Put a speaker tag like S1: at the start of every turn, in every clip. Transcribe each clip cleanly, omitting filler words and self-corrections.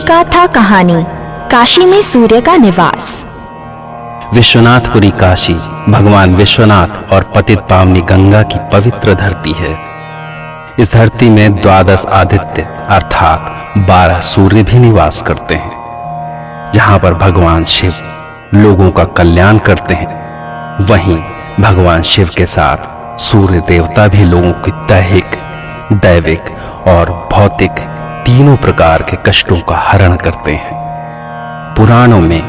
S1: शिवगाथा कहानी काशी में सूर्य का निवास।
S2: विश्वनाथपुरी काशी भगवान विश्वनाथ और पतित पावनी गंगा की पवित्र धरती है। इस धरती में 12 आदित्य अर्थात 12 सूर्य भी निवास करते हैं। जहां पर भगवान शिव लोगों का कल्याण करते हैं, वहीं भगवान शिव के साथ सूर्य देवता भी लोगों की दैहिक, दैविक और भौतिक तीनों प्रकार के कष्टों का हरण करते हैं। पुराणों में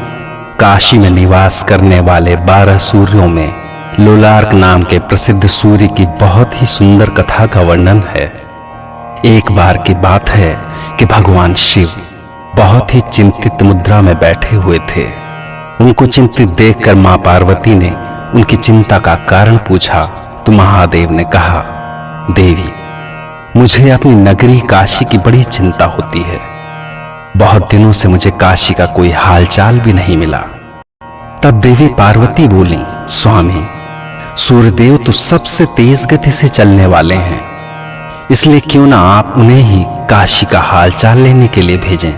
S2: काशी में निवास करने वाले 12 सूर्यों में लोलार्क नाम के प्रसिद्ध सूर्य की बहुत ही सुंदर कथा का वर्णन है। एक बार की बात है कि भगवान शिव बहुत ही चिंतित मुद्रा में बैठे हुए थे। उनको चिंतित देखकर मां पार्वती ने उनकी चिंता का कारण पूछा तो महादेव ने कहा, देवी, मुझे अपनी नगरी काशी की बड़ी चिंता होती है। बहुत दिनों से मुझे काशी का कोई हालचाल भी नहीं मिला। तब देवी पार्वती बोली, स्वामी, सूर्यदेव तो सबसे तेज गति से चलने वाले हैं, इसलिए क्यों ना आप उन्हें ही काशी का हालचाल लेने के लिए भेजें।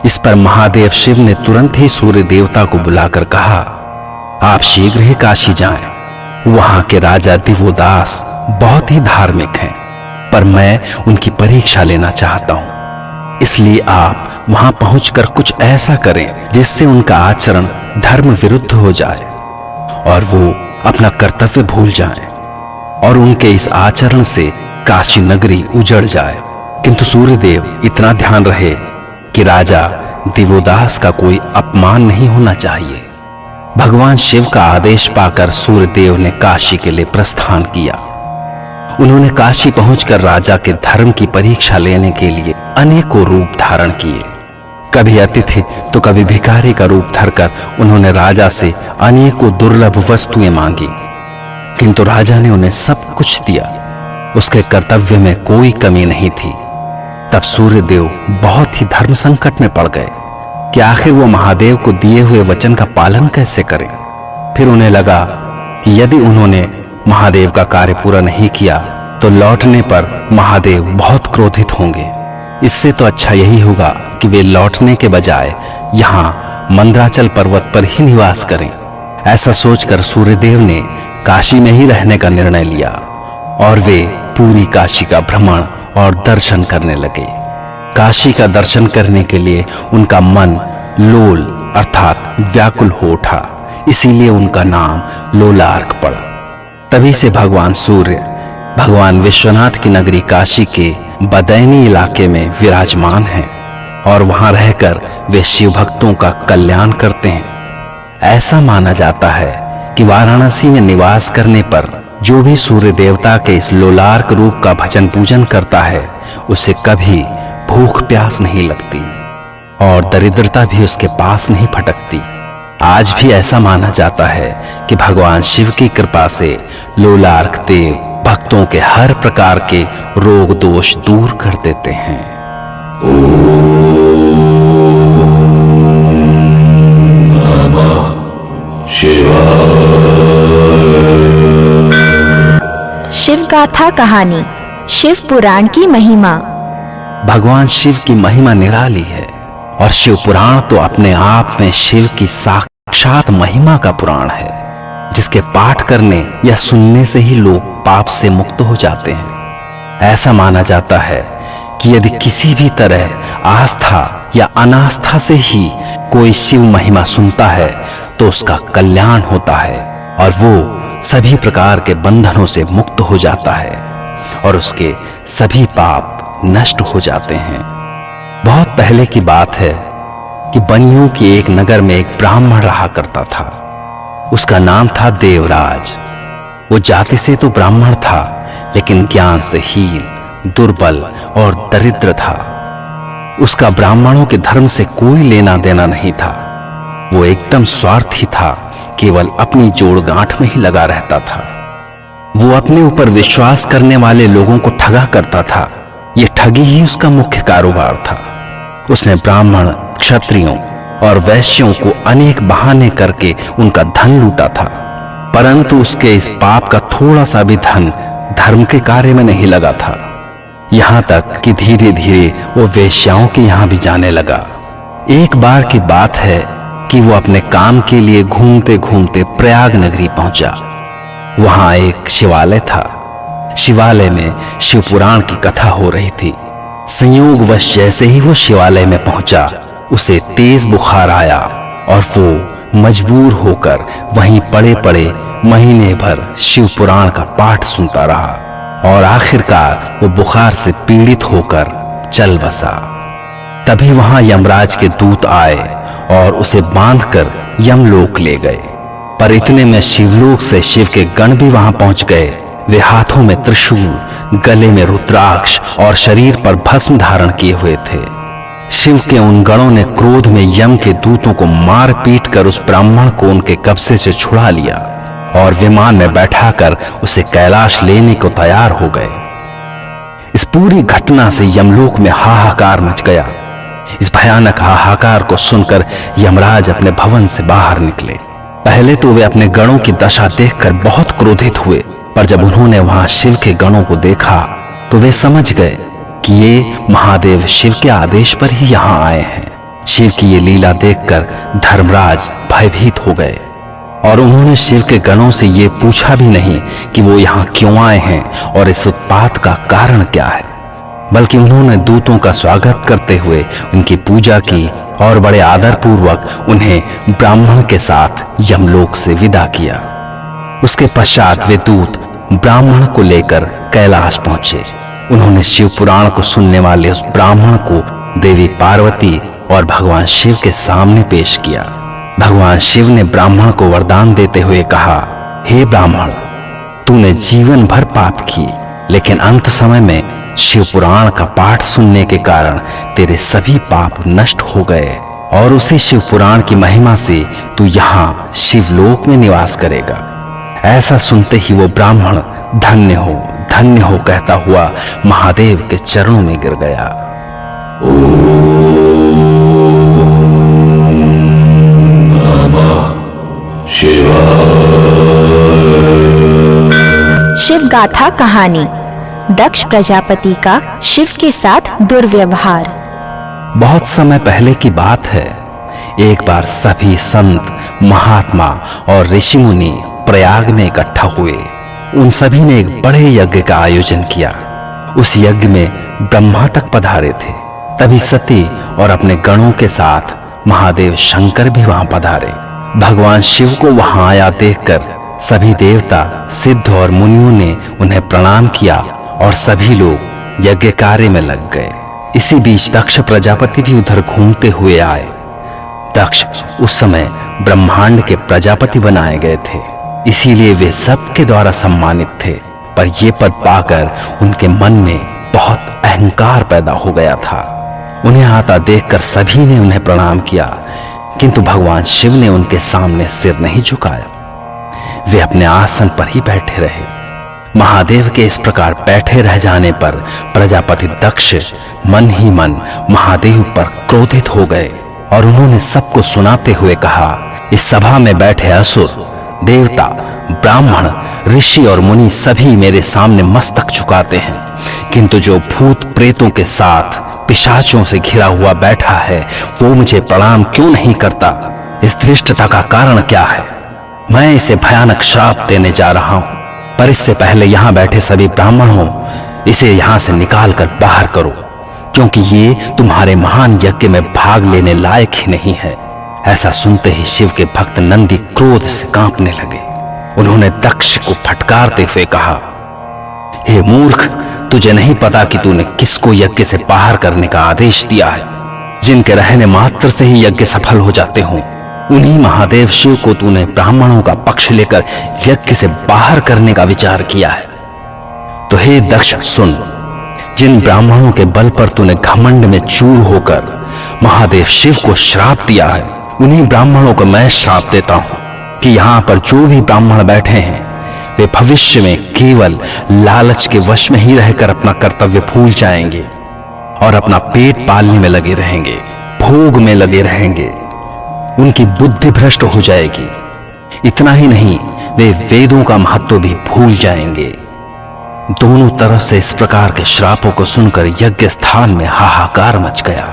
S2: इस पर महादेव शिव ने तुरंत ही सूर्य देवता को बुलाकर कहा, आप शीघ्र ही काशी जाएं। वहां के राजा दिवोदास बहुत ही धार्मिक हैं, पर मैं उनकी परीक्षा लेना चाहता हूं। इसलिए आप वहां पहुंचकर कुछ ऐसा करें जिससे उनका आचरण धर्म विरुद्ध हो जाए और वो अपना कर्तव्य भूल जाएं और उनके इस आचरण से काशी नगरी उजड़ जाए। किंतु सूर्यदेव इतना ध्यान रहे कि राजा दिवोदास का कोई अपमान नहीं होना चाहिए। भगवान शिव का आदेश पाकर सूर्यदेव ने काशी के लिए प्रस्थान किया। उन्होंने काशी पहुंचकर राजा के धर्म की परीक्षा लेने के लिए अनेकों रूप धारण किए। कभी अतिथि तो कभी भिखारी का रूप धरकर उन्होंने राजा से अनेकों दुर्लभ वस्तुएं मांगी, किंतु राजा ने उन्हें सब कुछ दिया। उसके कर्तव्य में कोई कमी नहीं थी। तब सूर्यदेव बहुत ही धर्म संकट में पड़ गए कि आखिर वो महादेव को दिए हुए वचन का पालन कैसे करें। फिर उन्हें लगा कि यदि उन्होंने महादेव का कार्य पूरा नहीं किया तो लौटने पर महादेव बहुत क्रोधित होंगे। इससे तो अच्छा यही होगा कि वे लौटने के बजाय यहाँ मंदराचल पर्वत पर ही निवास करें। ऐसा सोचकर सूर्यदेव ने काशी में ही रहने का निर्णय लिया और वे पूरी काशी का भ्रमण और दर्शन करने लगे। काशी का दर्शन करने के लिए उनका मन लोल अर्थात व्याकुल हो उठा, इसीलिए उनका नाम लोलार्क पड़ा। तभी से भगवान सूर्य भगवान विश्वनाथ की नगरी काशी के बदैनी इलाके में विराजमान हैं और वहां रहकर वे शिव भक्तों का कल्याण करते हैं। ऐसा माना जाता है कि वाराणसी में निवास करने पर जो भी सूर्य देवता के इस लोलार्क रूप का भजन पूजन करता है, उसे कभी भूख प्यास नहीं लगती और दरिद्रता भी उसके पास नहीं फटकती। आज भी ऐसा माना जाता है कि भगवान शिव की कृपा से लोलार्क देव भक्तों के हर प्रकार के रोग दोष दूर कर देते हैं।
S1: शिवगाथा कहानी शिव पुराण की महिमा।
S2: भगवान शिव की महिमा निराली है और शिव पुराण तो अपने आप में शिव की साक्षात महिमा का पुराण है, जिसके पाठ करने या सुनने से ही लोग पाप से मुक्त हो जाते हैं। ऐसा माना जाता है कि यदि किसी भी तरह आस्था या अनास्था से ही कोई शिव महिमा सुनता है तो उसका कल्याण होता है और वो सभी प्रकार के बंधनों से मुक्त हो जाता है और उसके सभी पाप नष्ट हो जाते हैं। बहुत पहले की बात है कि बनियों के एक नगर में एक ब्राह्मण रहा करता था। उसका नाम था देवराज। वो जाति से तो ब्राह्मण था, लेकिन ज्ञान से हीन, दुर्बल और दरिद्र था। उसका ब्राह्मणों के धर्म से कोई लेना देना नहीं था। वो एकदम स्वार्थी था, केवल अपनी जोड़ गांठ में ही लगा रहता था। वो अपने ऊपर विश्वास करने वाले लोगों को ठगा करता था। ये ठगी ही उसका मुख्य कारोबार था। उसने ब्राह्मण, क्षत्रियों और वैश्यों को अनेक बहाने करके उनका धन लूटा था, परंतु उसके इस पाप का थोड़ा सा भी धन धर्म के कार्य में नहीं लगा था। यहाँ तक कि धीरे धीरे वो वेश्याओं के यहाँ भी जाने लगा। एक बार की बात है कि वो अपने काम के लिए घूमते घूमते प्रयाग नगरी पहुंचा। वहां एक शिवालय था। शिवालय में शिव पुराण की कथा हो रही थी। संयोगवश जैसे ही वो शिवालय में पहुंचा, उसे तेज बुखार आया और वो मजबूर होकर वहीं पड़े पड़े महीने भर शिव पुराण का पाठ सुनता रहा और आखिरकार वो बुखार से पीड़ित होकर चल बसा। तभी वहां यमराज के दूत आए और उसे बांधकर यमलोक ले गए। पर इतने में शिवलोक से शिव के गण भी वहां पहुंच गए। वे हाथों में त्रिशूल, गले में रुद्राक्ष और शरीर पर भस्म धारण किए हुए थे। शिव के उन गणों ने क्रोध में यम के दूतों को मार पीट कर उस ब्राह्मण को उनके कब्जे से छुड़ा लिया और विमान में बैठाकर उसे कैलाश लेने को तैयार हो गए। इस पूरी घटना से यमलोक में हाहाकार मच गया। इस भयानक हाहाकार को सुनकर यमराज अपने भवन से बाहर निकले। पहले तो वे अपने गणों की दशा देखकर बहुत क्रोधित हुए, पर जब उन्होंने वहां शिव के गणों को देखा तो वे समझ गए कि ये महादेव शिव के आदेश पर ही यहाँ आए हैं। शिव की ये लीला देखकर धर्मराज भयभीत हो गए और उन्होंने शिव के गणों से ये पूछा भी नहीं कि वो यहाँ क्यों आए हैं और इस उत्पात का कारण क्या है, बल्कि उन्होंने दूतों का स्वागत करते हुए उनकी पूजा की और बड़े आदर पूर्वक उन्हें ब्राह्मण के साथ यमलोक से विदा किया। उसके पश्चात वे दूत ब्राह्मण को लेकर कैलाश पहुंचे। उन्होंने शिव पुराण को सुनने वाले उस ब्राह्मण को देवी पार्वती और भगवान शिव के सामने पेश किया। भगवान शिव ने ब्राह्मण को वरदान देते हुए कहा, हे ब्राह्मण, तूने जीवन भर पाप किए, लेकिन अंत समय में शिव पुराण का पाठ सुनने के कारण तेरे सभी पाप नष्ट हो गए और उसी शिव पुराण की महिमा से तू यहाँ शिवलोक में निवास करेगा। ऐसा सुनते ही वो ब्राह्मण धन्य हो कहता हुआ महादेव के चरणों में गिर गया।
S1: शिव गाथा कहानी। दक्ष प्रजापति का शिव के साथ दुर्व्यवहार।
S2: बहुत समय पहले की बात है। एक बार सभी संत, महात्मा और ऋषि मुनि प्रयाग में इकट्ठा हुए। उन सभी ने एक बड़े यज्ञ का आयोजन किया। उस यज्ञ में ब्रह्मा तक पधारे थे। तभी सती और अपने गणों के साथ महादेव शंकर भी वहां पधारे। भगवान शिव को वहां आया देखकर सभी देवता, सिद्ध और मुनियों ने उन्हें प्रणाम किया और सभी लोग यज्ञ कार्य में लग गए। इसी बीच दक्ष प्रजापति भी उधर घूमते हुए आए। दक्ष उस समय ब्रह्मांड के प्रजापति बनाए गए थे, इसीलिए वे सबके द्वारा सम्मानित थे। पर ये पद पाकर उनके मन में बहुत अहंकार पैदा हो गया था। उन्हें आता देखकर सभी ने उन्हें प्रणाम किया, किंतु भगवान शिव ने उनके सामने सिर नहीं झुकाया। वे अपने आसन पर ही बैठे रहे। महादेव के इस प्रकार बैठे रह जाने पर प्रजापति दक्ष मन ही मन महादेव पर क्रोधित हो गए और उन्होंने सबको सुनाते हुए कहा, इस सभा में बैठे असुर, देवता, ब्राह्मण, ऋषि और मुनि सभी मेरे सामने मस्तक झुकाते हैं, किंतु जो भूत प्रेतों के साथ पिशाचों से घिरा हुआ बैठा है वो मुझे प्रणाम क्यों नहीं करता? इस धृष्टता का कारण क्या है? मैं इसे भयानक श्राप देने जा रहा हूं, पर इससे पहले यहां बैठे सभी ब्राह्मणों, इसे यहां से निकाल कर बाहर करो, क्योंकि ये तुम्हारे महान यज्ञ में भाग लेने लायक ही नहीं है। ऐसा सुनते ही शिव के भक्त नंदी क्रोध से कांपने लगे। उन्होंने दक्ष को फटकारते हुए कहा, हे मूर्ख, तुझे नहीं पता कि तूने किसको यज्ञ से बाहर करने का आदेश दिया है? जिनके रहने मात्र से ही यज्ञ सफल हो जाते हों, उन्हीं महादेव शिव को तूने ब्राह्मणों का पक्ष लेकर यज्ञ से बाहर करने का विचार किया है। तो हे दक्ष सुन, जिन ब्राह्मणों के बल पर तूने घमंड में चूर होकर महादेव शिव को श्राप दिया है, उन्हीं ब्राह्मणों को मैं श्राप देता हूं कि यहां पर जो भी ब्राह्मण बैठे हैं वे भविष्य में केवल लालच के वश में ही रहकर अपना कर्तव्य भूल जाएंगे और अपना पेट पालने में लगे रहेंगे, भोग में लगे रहेंगे। उनकी बुद्धि भ्रष्ट हो जाएगी। इतना ही नहीं, वे वेदों का महत्व भी भूल जाएंगे। दोनों तरफ से इस प्रकार के श्रापों को सुनकर यज्ञ स्थान में हाहाकार मच गया।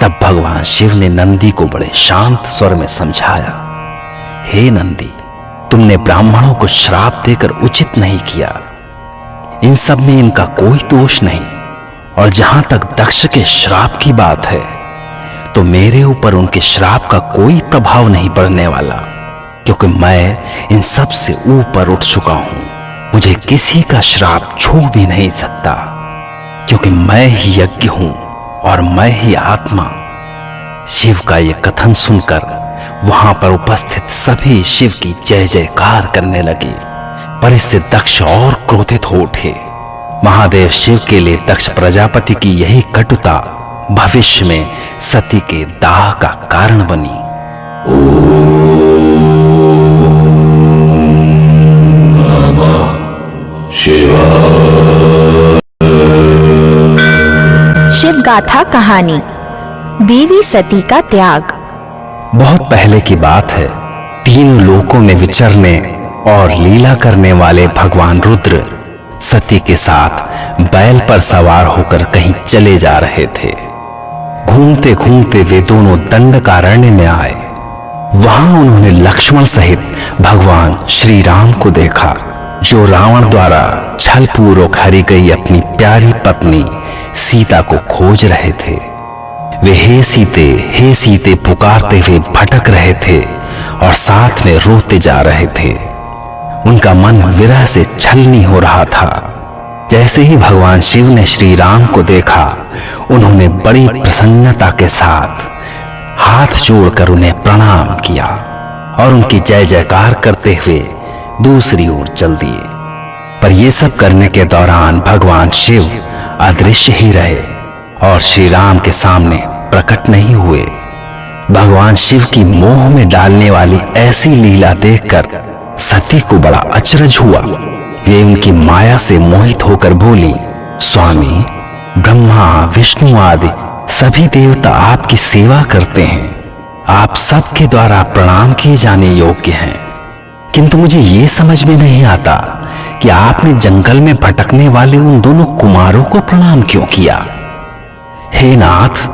S2: तब भगवान शिव ने नंदी को बड़े शांत स्वर में समझाया, हे नंदी, तुमने ब्राह्मणों को श्राप देकर उचित नहीं किया। इन सब में इनका कोई दोष नहीं। और जहां तक दक्ष के श्राप की बात है तो मेरे ऊपर उनके श्राप का कोई प्रभाव नहीं पड़ने वाला, क्योंकि मैं इन सब से ऊपर उठ चुका हूं। मुझे किसी का श्राप छू भी नहीं सकता, क्योंकि मैं ही यज्ञ हूं और मैं ही आत्मा। शिव का यह कथन सुनकर वहां पर उपस्थित सभी शिव की जय जयकार करने लगे, पर इससे दक्ष और क्रोधित हो उठे। महादेव शिव के लिए दक्ष प्रजापति की यही कटुता भविष्य में सती के दाह का कारण बनी।
S1: शिव गाथा कहानी, देवी सती का त्याग।
S2: बहुत पहले की बात है। तीनों लोकों में विचरने और लीला करने वाले भगवान रुद्र सती के साथ बैल पर सवार होकर कहीं चले जा रहे थे। घूमते घूमते वे दोनों दंडकारण्य में आए। वहां उन्होंने लक्ष्मण सहित भगवान श्री राम को देखा, जो रावण द्वारा छलपूर्वक हरी गई अपनी प्यारी पत्नी सीता को खोज रहे थे। वे हे सीते पुकारते हुए भटक रहे थे और साथ में रोते जा रहे थे। उनका मन विरह से छलनी हो रहा था। जैसे ही भगवान शिव ने श्री राम को देखा, उन्होंने बड़ी प्रसन्नता के साथ हाथ जोड़कर उन्हें प्रणाम किया और उनकी जय जयकार करते हुए दूसरी ओर चल दिए। पर ये सब करने के दौरान भगवान शिव अदृश्य ही रहे और श्री राम के सामने प्रकट नहीं हुए। भगवान शिव की मोह में डालने वाली ऐसी लीला देखकर सती को बड़ा अचरज हुआ। वे उनकी माया से मोहित होकर बोली, स्वामी, ब्रह्मा विष्णु आदि सभी देवता आपकी सेवा करते हैं। आप सबके द्वारा प्रणाम किए जाने योग्य हैं, किंतु मुझे ये समझ में नहीं आता कि आपने जंगल में भटकने वाले उन दोनों कुमारों को प्रणाम क्यों किया। हे नाथ,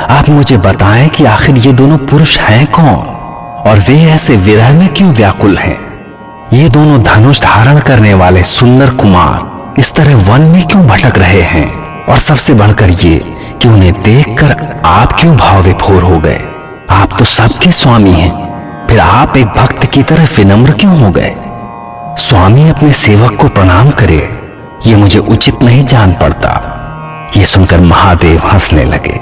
S2: आप मुझे बताएं कि आखिर ये दोनों पुरुष हैं कौन और वे ऐसे विरह में क्यों व्याकुल हैं। ये दोनों धनुष धारण करने वाले सुंदर कुमार इस तरह वन में क्यों भटक रहे हैं, और सबसे बढ़कर ये कि उन्हें देखकर आप क्यों भाव विभोर हो गए। आप तो सबके स्वामी हैं, फिर आप एक भक्त की तरह विनम्र क्यों हो गए। स्वामी अपने सेवक को प्रणाम करे, ये मुझे उचित नहीं जान पड़ता। ये सुनकर महादेव हंसने लगे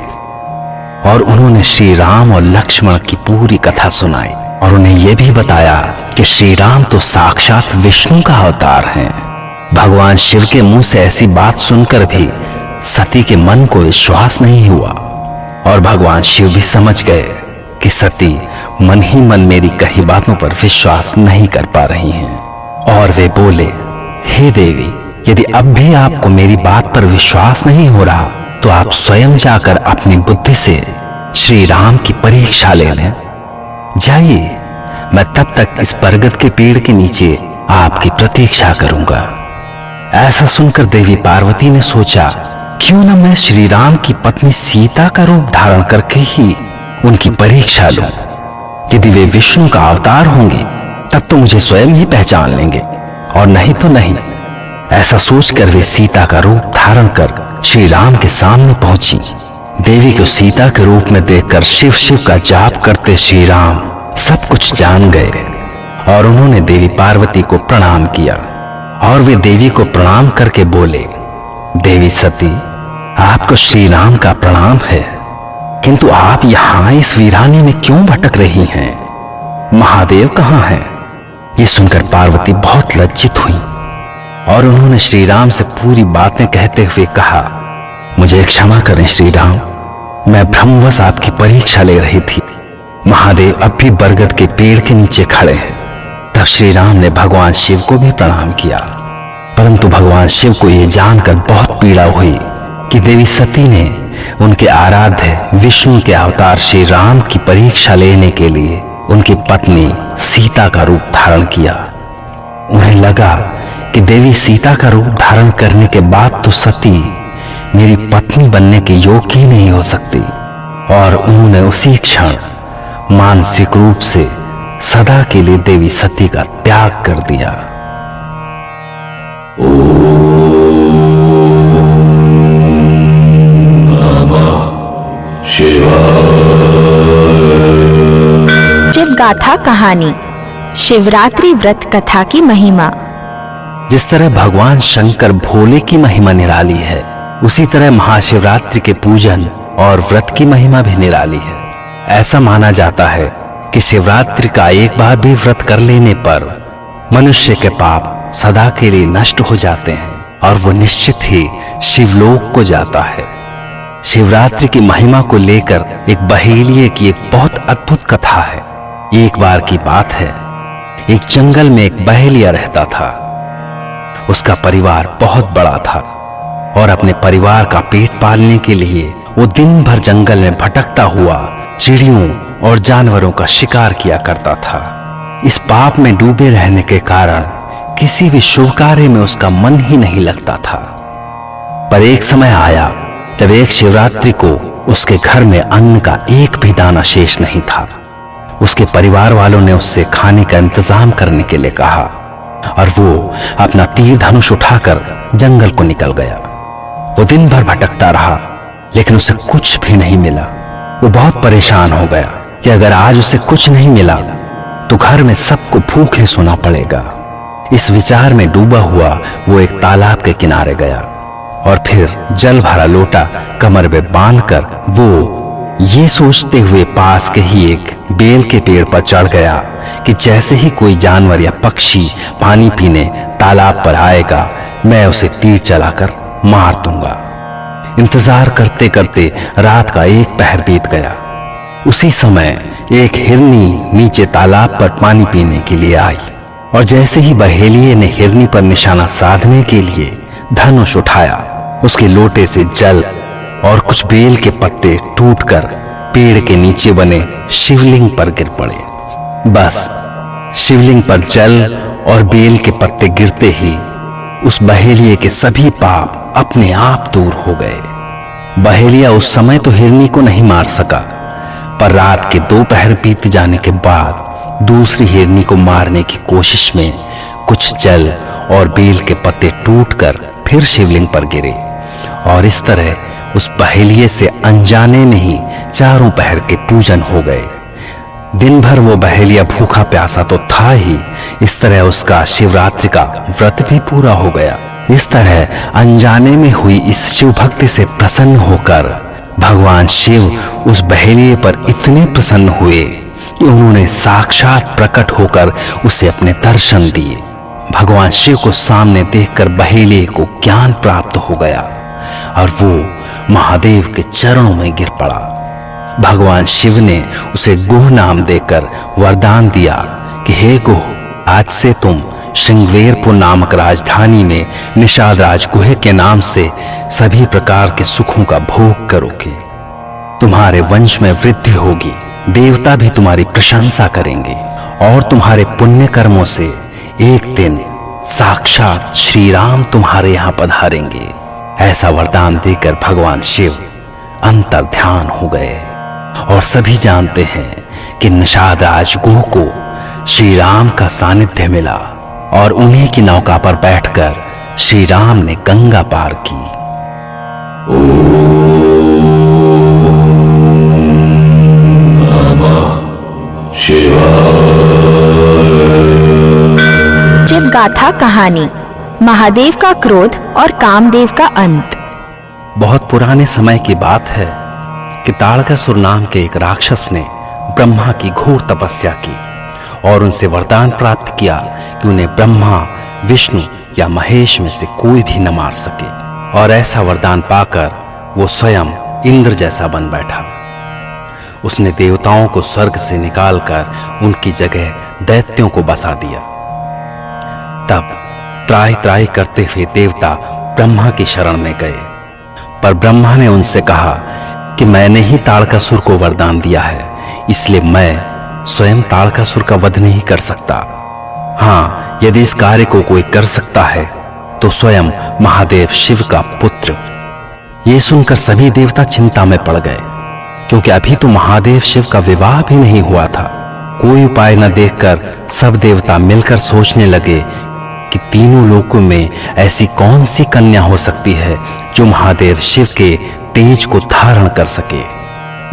S2: और उन्होंने श्री राम और लक्ष्मण की पूरी कथा सुनाई और उन्हें यह भी बताया कि श्री राम तो साक्षात विष्णु का अवतार हैं। भगवान शिव के मुंह से ऐसी बात सुनकर भी सती के मन को विश्वास नहीं हुआ और भगवान शिव भी समझ गए कि सती मन ही मन मेरी कही बातों पर विश्वास नहीं कर पा रही हैं। और वे बोले, हे देवी, यदि अब भी आपको मेरी बात पर विश्वास नहीं हो रहा तो आप स्वयं जाकर अपनी बुद्धि से श्री राम की परीक्षा ले लें। जाइए, मैं तब तक इस बरगद के पेड़ के नीचे आपकी प्रतीक्षा करूंगा। ऐसा सुनकर देवी पार्वती ने सोचा, क्यों न मैं श्री राम की पत्नी सीता का रूप धारण करके ही उनकी परीक्षा लूं। यदि वे विष्णु का अवतार होंगे तब तो मुझे स्वयं ही पहचान लेंगे, और नहीं तो नहीं। ऐसा सोचकर वे सीता का रूप धारण कर श्री राम के सामने पहुंची। देवी को सीता के रूप में देखकर शिव शिव का जाप करते श्री राम सब कुछ जान गए और उन्होंने देवी पार्वती को प्रणाम किया। और वे देवी को प्रणाम करके बोले, देवी सती, आपको श्री राम का प्रणाम है, किंतु आप यहां इस वीरानी में क्यों भटक रही हैं? महादेव कहां हैं? ये सुनकर पार्वती बहुत लज्जित हुई और उन्होंने श्री राम से पूरी बातें कहते हुए कहा, मुझे क्षमा करें श्री राम, मैं भ्रमवश आपकी परीक्षा ले रही थी। महादेव अब भी बरगद के पेड़ के नीचे खड़े हैं। तब श्री राम ने भगवान शिव को भी प्रणाम किया, परंतु भगवान शिव को यह जानकर बहुत पीड़ा हुई कि देवी सती ने उनके आराध्य विष्णु के अवतार श्री राम की परीक्षा लेने के लिए उनकी पत्नी सीता का रूप धारण किया। उन्हें लगा कि कि देवी सीता का रूप धारण करने के बाद तो सती मेरी पत्नी बनने के योग्य ही नहीं हो सकती। और उन्होंने उसी क्षण मानसिक रूप से सदा के लिए देवी सती का त्याग कर दिया।
S1: शिव गाथा कहानी, शिवरात्रि व्रत कथा की महिमा।
S2: जिस तरह भगवान शंकर भोले की महिमा निराली है, उसी तरह महाशिवरात्रि के पूजन और व्रत की महिमा भी निराली है। ऐसा माना जाता है कि शिवरात्रि का एक बार भी व्रत कर लेने पर मनुष्य के पाप सदा के लिए नष्ट हो जाते हैं और वो निश्चित ही शिवलोक को जाता है। शिवरात्रि की महिमा को लेकर एक बहेलिये की एक बहुत अद्भुत कथा है। एक बार की बात है, एक जंगल में एक बहेलिया रहता था। उसका परिवार बहुत बड़ा था और अपने परिवार का पेट पालने के लिए वो दिन भर जंगल में भटकता हुआ चिड़ियों और जानवरों का शिकार किया करता था। इस पाप में डूबे रहने के कारण किसी भी शुभ कार्य में उसका मन ही नहीं लगता था। पर एक समय आया जब एक शिवरात्रि को उसके घर में अन्न का एक भी दाना शेष नहीं था। उसके परिवार वालों ने उससे खाने का इंतजाम करने के लिए कहा और वो अपना तीर धनुष उठाकर जंगल को निकल गया। वो दिन भर भटकता रहा लेकिन उसे कुछ भी नहीं मिला। वो बहुत परेशान हो गया कि अगर आज उसे कुछ नहीं मिला तो घर में सबको भूखे सोना पड़ेगा। इस विचार में डूबा हुआ वो एक तालाब के किनारे गया और फिर जल भरा लोटा कमर में बांधकर वो ये सोचते हुए पास के ही एक बेल के पेड़ पर चढ़ गया कि जैसे ही कोई जानवर या पक्षी पानी पीने तालाब पर आएगा, मैं उसे तीर चलाकर मार दूंगा। इंतजार करते करते रात का एक पहर बीत गया। उसी समय एक हिरनी नीचे तालाब पर पानी पीने के लिए आई और जैसे ही बहेलिये ने हिरनी पर निशाना साधने के लिए धनुष उठाया, उसके लोटे से जल और कुछ बेल के पत्ते टूटकर पेड़ के नीचे बने शिवलिंग पर गिर पड़े। बस शिवलिंग पर जल और बेल के पत्ते गिरते ही उस बहेलिये के सभी पाप अपने आप दूर हो गए। बहेलिया उस समय तो हिरनी को नहीं मार सका, पर रात के दोपहर बीत जाने के बाद दूसरी हिरनी को मारने की कोशिश में कुछ जल और बेल के पत्ते टूटकर फिर शिवलिंग पर गिरे और इस तरह उस बहेलिये से अनजाने में ही चारों पहर के पूजन हो गए। दिन भर वो बहेलिया भूखा प्यासा तो था ही, इस तरह उसका शिवरात्रि का व्रत भी पूरा हो गया। इस तरह अनजाने में हुई इस शिव भक्ति से प्रसन्न होकर भगवान शिव उस बहेलिये पर इतने प्रसन्न हुए कि उन्होंने साक्षात प्रकट होकर उसे अपने दर्शन दिए। भगवान शिव को सामने देखकर बहेलिये को ज्ञान प्राप्त हो गया और वो महादेव के चरणों में गिर पड़ा। भगवान शिव ने उसे गुह नाम देकर वरदान दिया कि हे गुह, आज से तुम श्रृंगवेरपुर नामक राजधानी में निषाद राज गुहे के नाम से सभी प्रकार के सुखों का भोग करोगे। तुम्हारे वंश में वृद्धि होगी, देवता भी तुम्हारी प्रशंसा करेंगे और तुम्हारे पुण्य कर्मों से एक दिन साक्षात श्री राम तुम्हारे यहाँ पधारेंगे। ऐसा वरदान देकर भगवान शिव अंतर ध्यान हो गए और सभी जानते हैं कि निषाद राज गुह को श्री राम का सानिध्य मिला और उन्हीं की नौका पर बैठकर श्री राम ने गंगा पार की।
S1: शिव गाथा कहानी, महादेव का क्रोध और कामदेव का अंत।
S2: बहुत पुराने समय की बात है कि ताड़कासुर नाम के एक राक्षस ने ब्रह्मा की घोर तपस्या की और उनसे वरदान प्राप्त किया कि उन्हें ब्रह्मा, विष्णु या महेश में से कोई भी न मार सके। और ऐसा वरदान पाकर वो स्वयं इंद्र जैसा बन बैठा। उसने देवताओं को स्वर्ग से निकालकर उनकी जगह दैत्यों को बसा दिया। तब त्राहि त्राहि करते हुए देवता ब्रह्मा की शरण में गए, पर ब्रह्मा ने उनसे कहा कि मैंने ही ताड़कासुर को वरदान दिया है, इसलिए मैं स्वयं ताड़कासुर का वध नहीं कर सकता। हाँ, यदि इस कार्य को कोई कर सकता है तो स्वयं महादेव शिव का पुत्र। ये सुनकर सभी देवता चिंता में पड़ गए, क्योंकि अभी तो महादेव शिव का विवाह भी नहीं हुआ था। कोई उपाय न देखकर सब देवता मिलकर सोचने लगे कि तीनों लोकों में ऐसी कौन सी कन्या हो सकती है जो महादेव शिव के तेज को धारण कर सके।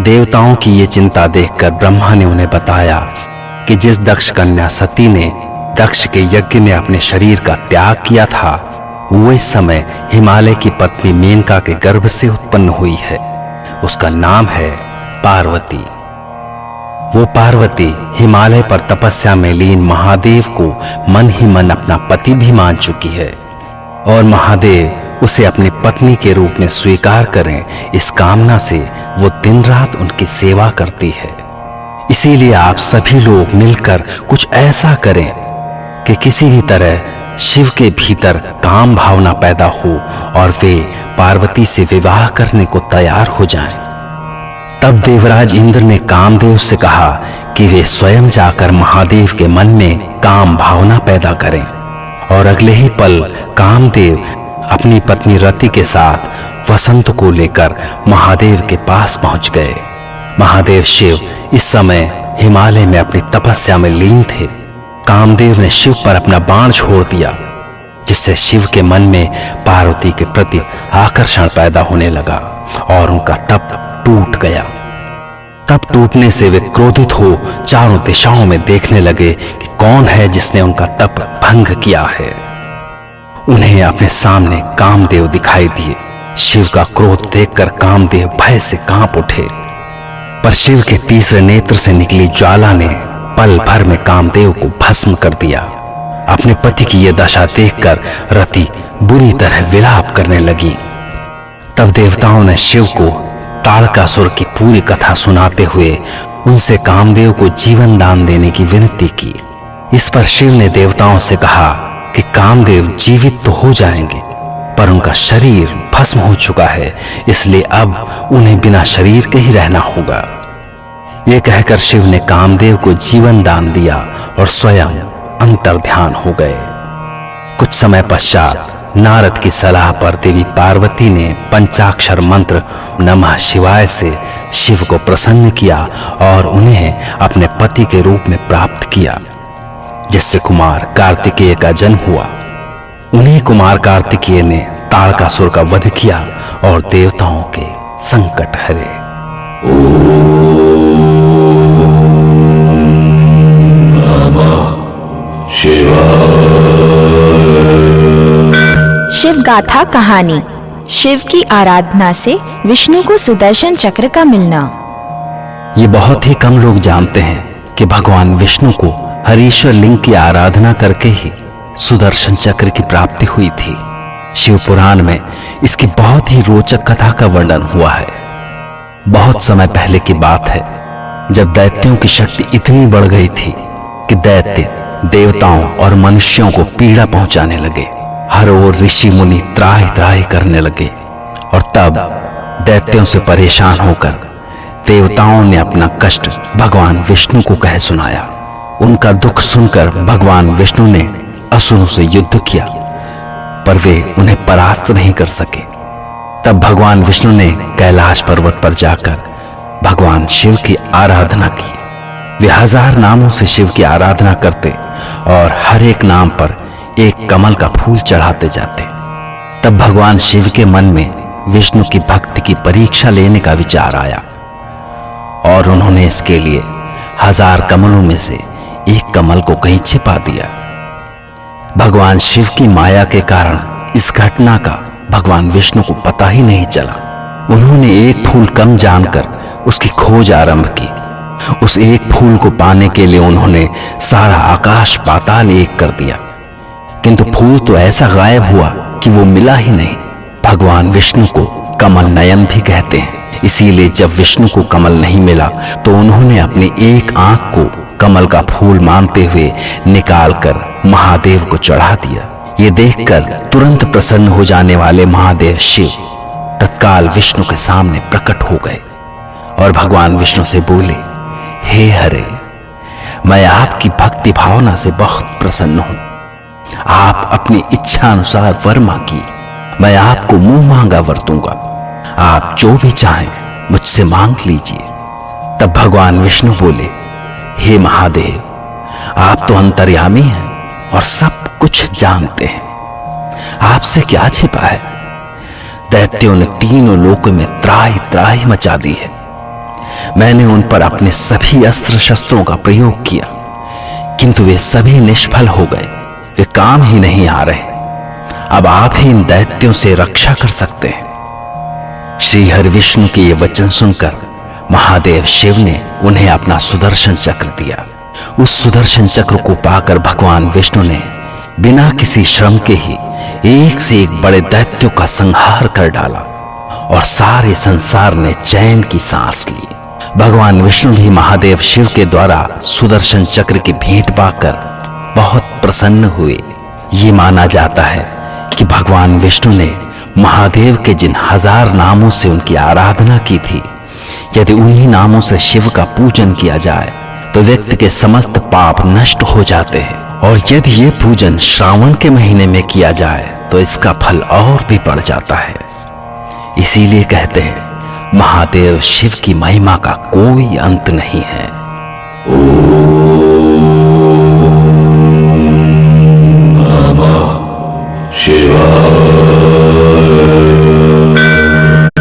S2: देवताओं की ये चिंता देखकर ब्रह्मा ने उन्हें बताया कि जिस दक्ष कन्या सती ने दक्ष के यज्ञ में अपने शरीर का त्याग किया था, वो इस समय हिमालय की पत्नी मेनका के गर्भ से उत्पन्न हुई है। उसका नाम है पार्वती। वो पार्वती हिमालय पर तपस्या में लीन महादेव को मन ही मन अपना पति भी मान चुकी है, और महादेव उसे अपनी पत्नी के रूप में स्वीकार करें, इस कामना से वो दिन रात उनकी सेवा करती है। इसीलिए आप सभी लोग मिलकर कुछ ऐसा करें कि किसी भी तरह शिव के भीतर काम भावना पैदा हो और वे पार्वती से विवाह करने को तैयार हो जाएं। तब देवराज इंद्र ने कामदेव से कहा कि वे स्वयं जाकर महादेव के मन में काम भावना पैदा करें, और अगले ही पल कामदेव अपनी पत्नी रति के साथ वसंत को लेकर महादेव के पास पहुंच गए। महादेव शिव इस समय हिमालय में अपनी तपस्या में लीन थे। कामदेव ने शिव पर अपना बाण छोड़ दिया, जिससे शिव के मन में पार्वती के प्रति आकर्षण पैदा होने लगा और उनका तप टूट गया। तप टूटने से वे क्रोधित हो चारों दिशाओं में देखने लगे कि कौन है जिसने उनका तप भंग किया है। उन्हें अपने सामने कामदेव दिखाई दिए। शिव का क्रोध देखकर कामदेव भय से कांप उठे, पर शिव के तीसरे नेत्र से निकली ज्वाला ने पल भर में कामदेव को भस्म कर दिया। अपने पति की यह दशा देखकर रति बुरी तरह विलाप करने लगी। तब देवताओं ने शिव को ताड़कासुर की पूरी कथा सुनाते हुए उनसे कामदेव को जीवन दान देने की विनती की। इस पर शिव ने देवताओं से कहा कि कामदेव जीवित तो हो जाएंगे, पर उनका शरीर भस्म हो चुका है, इसलिए अब उन्हें बिना शरीर के ही रहना होगा। यह कहकर शिव ने कामदेव को जीवन दान दिया और स्वयं अंतर्ध्यान हो गए। कुछ समय पश्चात नारद की सलाह पर देवी पार्वती ने पंचाक्षर मंत्र नमः शिवाय से शिव को प्रसन्न किया और उन्हें अपने पति के रूप में प्राप्त किया, जिससे कुमार कार्तिकेय का जन्म हुआ। उन्हीं कुमार कार्तिकेय ने ताड़कासुर का वध किया और देवताओं के संकट हरे।
S1: शिव गाथा कहानी। शिव की आराधना से विष्णु को सुदर्शन चक्र का मिलना।
S2: ये बहुत ही कम लोग जानते हैं कि भगवान विष्णु को हरीश्वर लिंग की आराधना करके ही सुदर्शन चक्र की प्राप्ति हुई थी। शिव पुराण में इसकी बहुत ही रोचक कथा का वर्णन हुआ है। बहुत समय पहले की बात है, जब दैत्यों की शक्ति इतनी बढ़ गई थी कि दैत्य देवताओं और मनुष्यों को पीड़ा पहुंचाने लगे। हर ओर ऋषि मुनि त्राहि त्राहि करने लगे, और तब दैत्यों से परेशान होकर देवताओं ने अपना कष्ट भगवान विष्णु को कह सुनाया। उनका दुख सुनकर भगवान विष्णु ने असुरों से युद्ध किया, पर वे उन्हें परास्त नहीं कर सके। तब भगवान विष्णु ने कैलाश पर्वत पर जाकर भगवान शिव की आराधना की। वे 1000 नामों से शिव की आराधना करते और हर एक नाम पर एक कमल का फूल चढ़ाते जाते। तब भगवान शिव के मन में विष्णु की भक्ति की परीक्षा लेने का विचार आया, और उन्होंने इसके लिए 1000 कमलों में से एक कमल को कहीं छिपा दिया। भगवान शिव की माया के कारण इस घटना का भगवान विष्णु को पता ही नहीं चला। उन्होंने एक फूल कम जानकर उसकी खोज आरंभ की। उस एक फूल को पाने के लिए उन्होंने सारा आकाश पाताल एक कर दिया, किंतु फूल तो ऐसा गायब हुआ कि वो मिला ही नहीं। भगवान विष्णु को कमल नयन भी कहते हैं, इसीलिए जब विष्णु को कमल नहीं मिला तो उन्होंने अपनी एक आंख को कमल का फूल मानते हुए निकालकर महादेव को चढ़ा दिया। ये देखकर तुरंत प्रसन्न हो जाने वाले महादेव शिव तत्काल विष्णु के सामने प्रकट हो गए और भगवान विष्णु से बोले, हे हरे, मैं आपकी भक्ति भावना से बहुत प्रसन्न हूं।
S3: आप अपनी इच्छा अनुसार वर मांगिए, मैं आपको मुंह मांगा वर दूंगा। आप जो भी चाहें मुझसे मांग लीजिए। तब भगवान विष्णु बोले, हे महादेव, आप तो अंतर्यामी हैं और सब कुछ जानते हैं, आपसे क्या छिपा है। दैत्यों ने तीनों लोकों में त्राहि त्राहि मचा दी है। मैंने उन पर अपने सभी अस्त्र शस्त्रों का प्रयोग किया, किंतु वे सभी निष्फल हो गए, वे काम ही नहीं आ रहे। अब आप ही इन दैत्यों से रक्षा कर सकते हैं। श्री हरि विष्णु के ये वचन सुनकर महादेव शिव ने उन्हें अपना सुदर्शन चक्र दिया। उस सुदर्शन चक्र को पाकर भगवान विष्णु ने बिना किसी श्रम के ही एक से एक बड़े दैत्यों का संहार कर डाला और सारे संसार ने चैन की सांस ली। भगवान विष्णु भी महादेव शिव के द्वारा सुदर्शन चक्र की भेंट पाकर बहुत प्रसन्न हुए। ये माना जाता है कि भगवान विष्णु ने महादेव के जिन 1000 नामों से उनकी आराधना की थी, यदि उन्हीं नामों से शिव का पूजन किया जाए तो व्यक्ति के समस्त पाप नष्ट हो जाते हैं। और यदि ये पूजन श्रावण के महीने में किया जाए तो इसका फल और भी बढ़ जाता है। इसीलिए कहते हैं महादेव शिव की महिमा का कोई अंत नहीं है।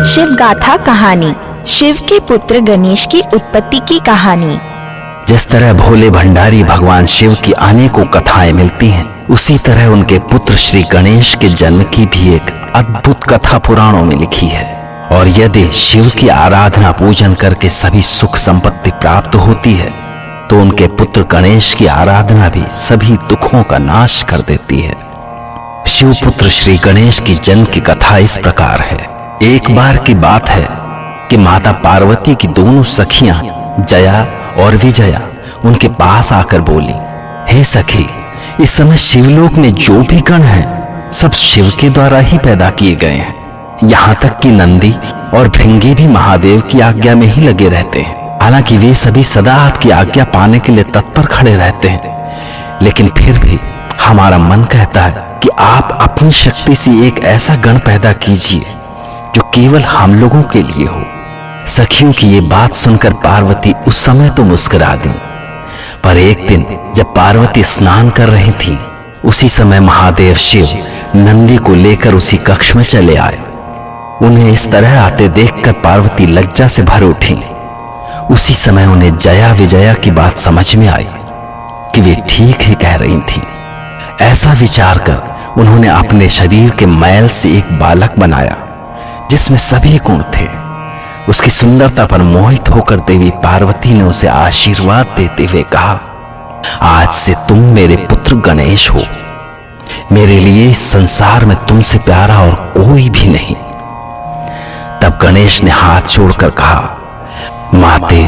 S1: शिव गाथा कहानी, शिव के पुत्र गणेश की उत्पत्ति की कहानी।
S3: जिस तरह भोले भंडारी भगवान शिव की अनेकों कथाएं मिलती हैं, उसी तरह उनके पुत्र श्री गणेश के जन्म की भी एक अद्भुत कथा पुराणों में लिखी है। और यदि शिव की आराधना पूजन करके सभी सुख संपत्ति प्राप्त होती है तो उनके पुत्र गणेश की आराधना भी सभी दुखों का नाश कर देती है। शिव पुत्र श्री गणेश की जन्म की कथा इस प्रकार है। एक बार की बात है कि माता पार्वती की दोनों सखियां जया और विजया उनके पास आकर बोली, हे सखी, इस समय शिवलोक में जो भी गण हैं सब शिव के द्वारा ही पैदा किए गए हैं। यहाँ तक कि नंदी और भृंगी भी महादेव की आज्ञा में ही लगे रहते हैं। हालांकि वे सभी सदा आपकी आज्ञा पाने के लिए तत्पर खड़े रहते हैं, लेकिन फिर भी हमारा मन कहता है कि आप अपनी शक्ति से एक ऐसा गण पैदा कीजिए जो केवल हम लोगों के लिए हो। सखियों की ये बात सुनकर पार्वती उस समय तो मुस्कुरा दी, पर एक दिन जब पार्वती स्नान कर रही थी, उसी समय महादेव शिव नंदी को लेकर उसी कक्ष में चले आए। उन्हें इस तरह आते देखकर पार्वती लज्जा से भर उठी। उसी समय उन्हें जया विजया की बात समझ में आई कि वे ठीक ही कह रही थी। ऐसा विचार कर उन्होंने अपने शरीर के मैल से एक बालक बनाया जिसमें सभी गुण थे। उसकी सुंदरता पर मोहित होकर देवी पार्वती ने उसे आशीर्वाद देते हुए कहा, आज से तुम मेरे पुत्र गणेश हो। मेरे लिए इस संसार में तुमसे प्यारा और कोई भी नहीं। तब गणेश ने हाथ जोड़कर कहा, माते,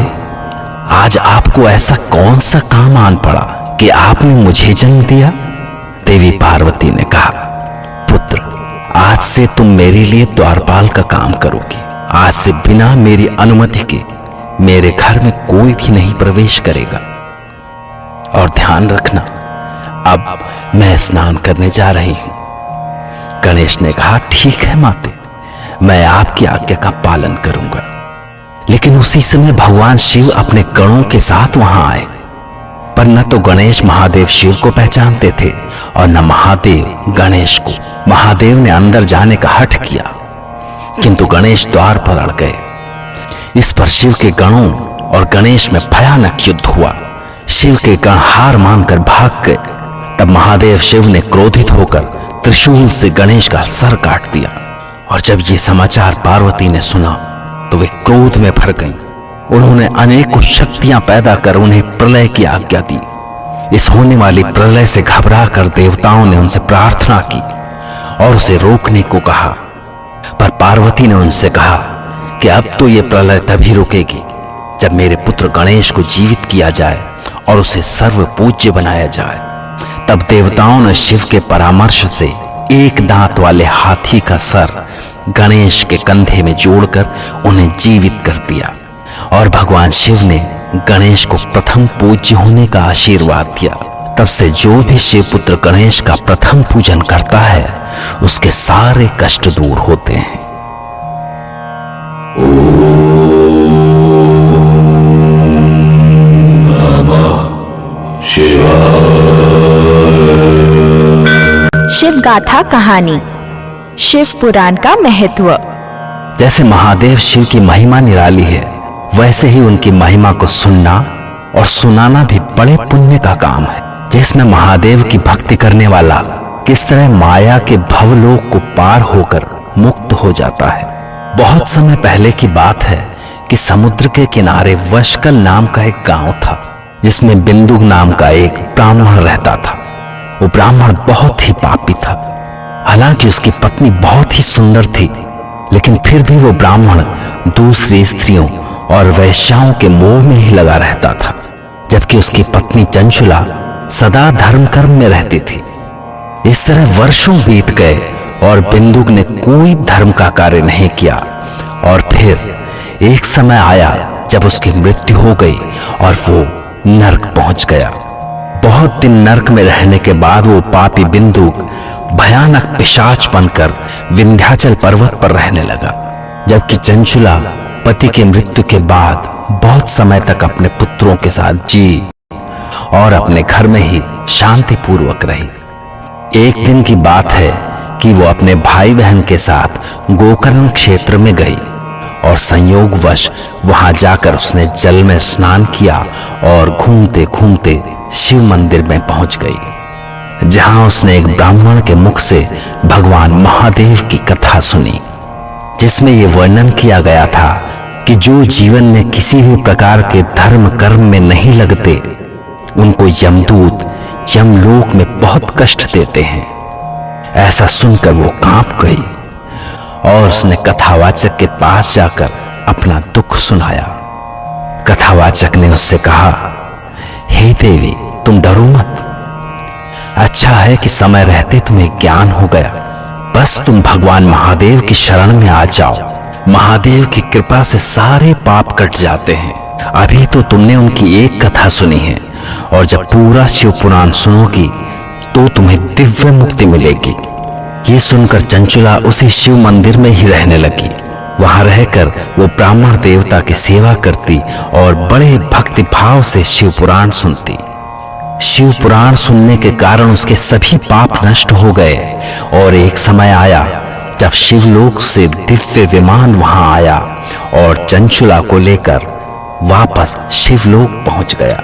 S3: आज आपको ऐसा कौन सा काम आन पड़ा कि आपने मुझे जन्म दिया? देवी पार्वती ने कहा, पुत्र, आज से तुम मेरे लिए द्वारपाल का काम करोगी। आज से बिना मेरी अनुमति के मेरे घर में कोई भी नहीं प्रवेश करेगा। और ध्यान रखना, अब मैं स्नान करने जा रही हूं। गणेश ने कहा, ठीक है माते, मैं आपकी आज्ञा का पालन करूंगा। लेकिन उसी समय भगवान शिव अपने गणों के साथ वहां आए, पर न तो गणेश महादेव शिव को पहचानते थे और न महादेव गणेश को। महादेव ने अंदर जाने का हठ किया, किंतु गणेश द्वार पर अड़ गए। इस पर शिव के गणों और गणेश में भयानक युद्ध हुआ। शिव के गण हार मानकर भाग गए। तब महादेव शिव ने क्रोधित होकर त्रिशूल से गणेश का सर काट दिया। और जब ये समाचार पार्वती ने सुना तो वे क्रोध में भर गईं। उन्होंने अनेकों शक्तियां पैदा कर उन्हें प्रलय की आज्ञा दी। इस होने वाली प्रलय से घबरा कर देवताओं ने उनसे प्रार्थना की और उसे रोकने को कहा, पर पार्वती ने उनसे कहा कि अब तो ये प्रलय तभी रुकेगी जब मेरे पुत्र गणेश को जीवित किया जाए और उसे सर्व पूज्य बनाया जाए। तब देवताओं ने शिव के परामर्श से एक दांत वाले हाथी का सर गणेश के कंधे में जोड़कर उन्हें जीवित कर दिया और भगवान शिव ने गणेश को प्रथम पूज्य होने का आशीर्वाद दिया। तब से जो भी शिवपुत्र गणेश का प्रथम पूजन करता है उसके सारे कष्ट दूर होते हैं।
S1: शिव गाथा कहानी। शिव पुराण का महत्व।
S3: जैसे महादेव शिव की महिमा निराली है, वैसे ही उनकी महिमा को सुनना और सुनाना भी बड़े पुण्य का काम है। जिसमें महादेव की भक्ति करने वाला किस तरह माया के भवलोक को पार होकर मुक्त हो जाता है। बहुत समय पहले की बात है कि समुद्र के किनारे वशकल नाम का एक गांव था, जिसमें बिंदु नाम का एक ब्राह्मण रहता था। वो ब्राह्मण बहुत ही पापी था। हालांकि उसकी पत्नी बहुत ही सुंदर थी, लेकिन फिर भी वो ब्राह्मण दूसरी स्त्रियों और वैश्याओं के मोह में ही लगा रहता था, जबकि उसकी पत्नी चंचुला सदा धर्म कर्म में रहती थी। इस तरह वर्षों बीत गए और बिंदुक ने कोई धर्म का कार्य नहीं किया। और फिर एक समय आया जब उसकी मृत्यु हो गई और वो नरक पहुंच गया। बहुत दिन नरक में रहने के बाद वो पापी बिंदुक भयानक पिशाच बनकर विंध्याचल पर्वत पर रहने लगा, जबकि चंचुला पति की मृत्यु के बाद बहुत समय तक अपने पुत्रों के साथ जी और अपने घर में ही शांति पूर्वक रही। एक दिन की बात है कि वो अपने भाई बहन के साथ गोकर्ण क्षेत्र में गई और संयोगवश वहां जाकर उसने जल में स्नान किया और घूमते घूमते शिव मंदिर में पहुंच गई, जहां उसने एक ब्राह्मण के मुख से भगवान महादेव की कथा सुनी, जिसमें यह वर्णन किया गया था कि जो जीवन में किसी भी प्रकार के धर्म कर्म में नहीं लगते, उनको यमदूत यमलोक में बहुत कष्ट देते हैं। ऐसा सुनकर वो कांप गई और उसने कथावाचक के पास जाकर अपना दुख सुनाया। कथावाचक ने उससे कहा, हे देवी, तुम डरो मत। अच्छा है कि समय रहते तुम्हें ज्ञान हो गया। बस तुम भगवान महादेव की शरण में आ जाओ। महादेव की कृपा से सारे पाप कट जाते हैं। अभी तो तुमने उनकी एक कथा सुनी है, और जब पूरा शिव पुराण सुनोगी तो तुम्हें दिव्य मुक्ति मिलेगी। ये सुनकर चंचुला उसी शिव मंदिर में ही रहने लगी। वहां रहकर वो ब्राह्मण देवता की सेवा करती और बड़े भक्ति भाव से शिव पुराण सुनती। शिव पुराण सुनने के कारण उसके सभी पाप नष्ट हो गए और एक समय आया जब शिवलोक से दिव्य विमान वहां आया और चंचुला को लेकर वापस शिवलोक पहुंच गया।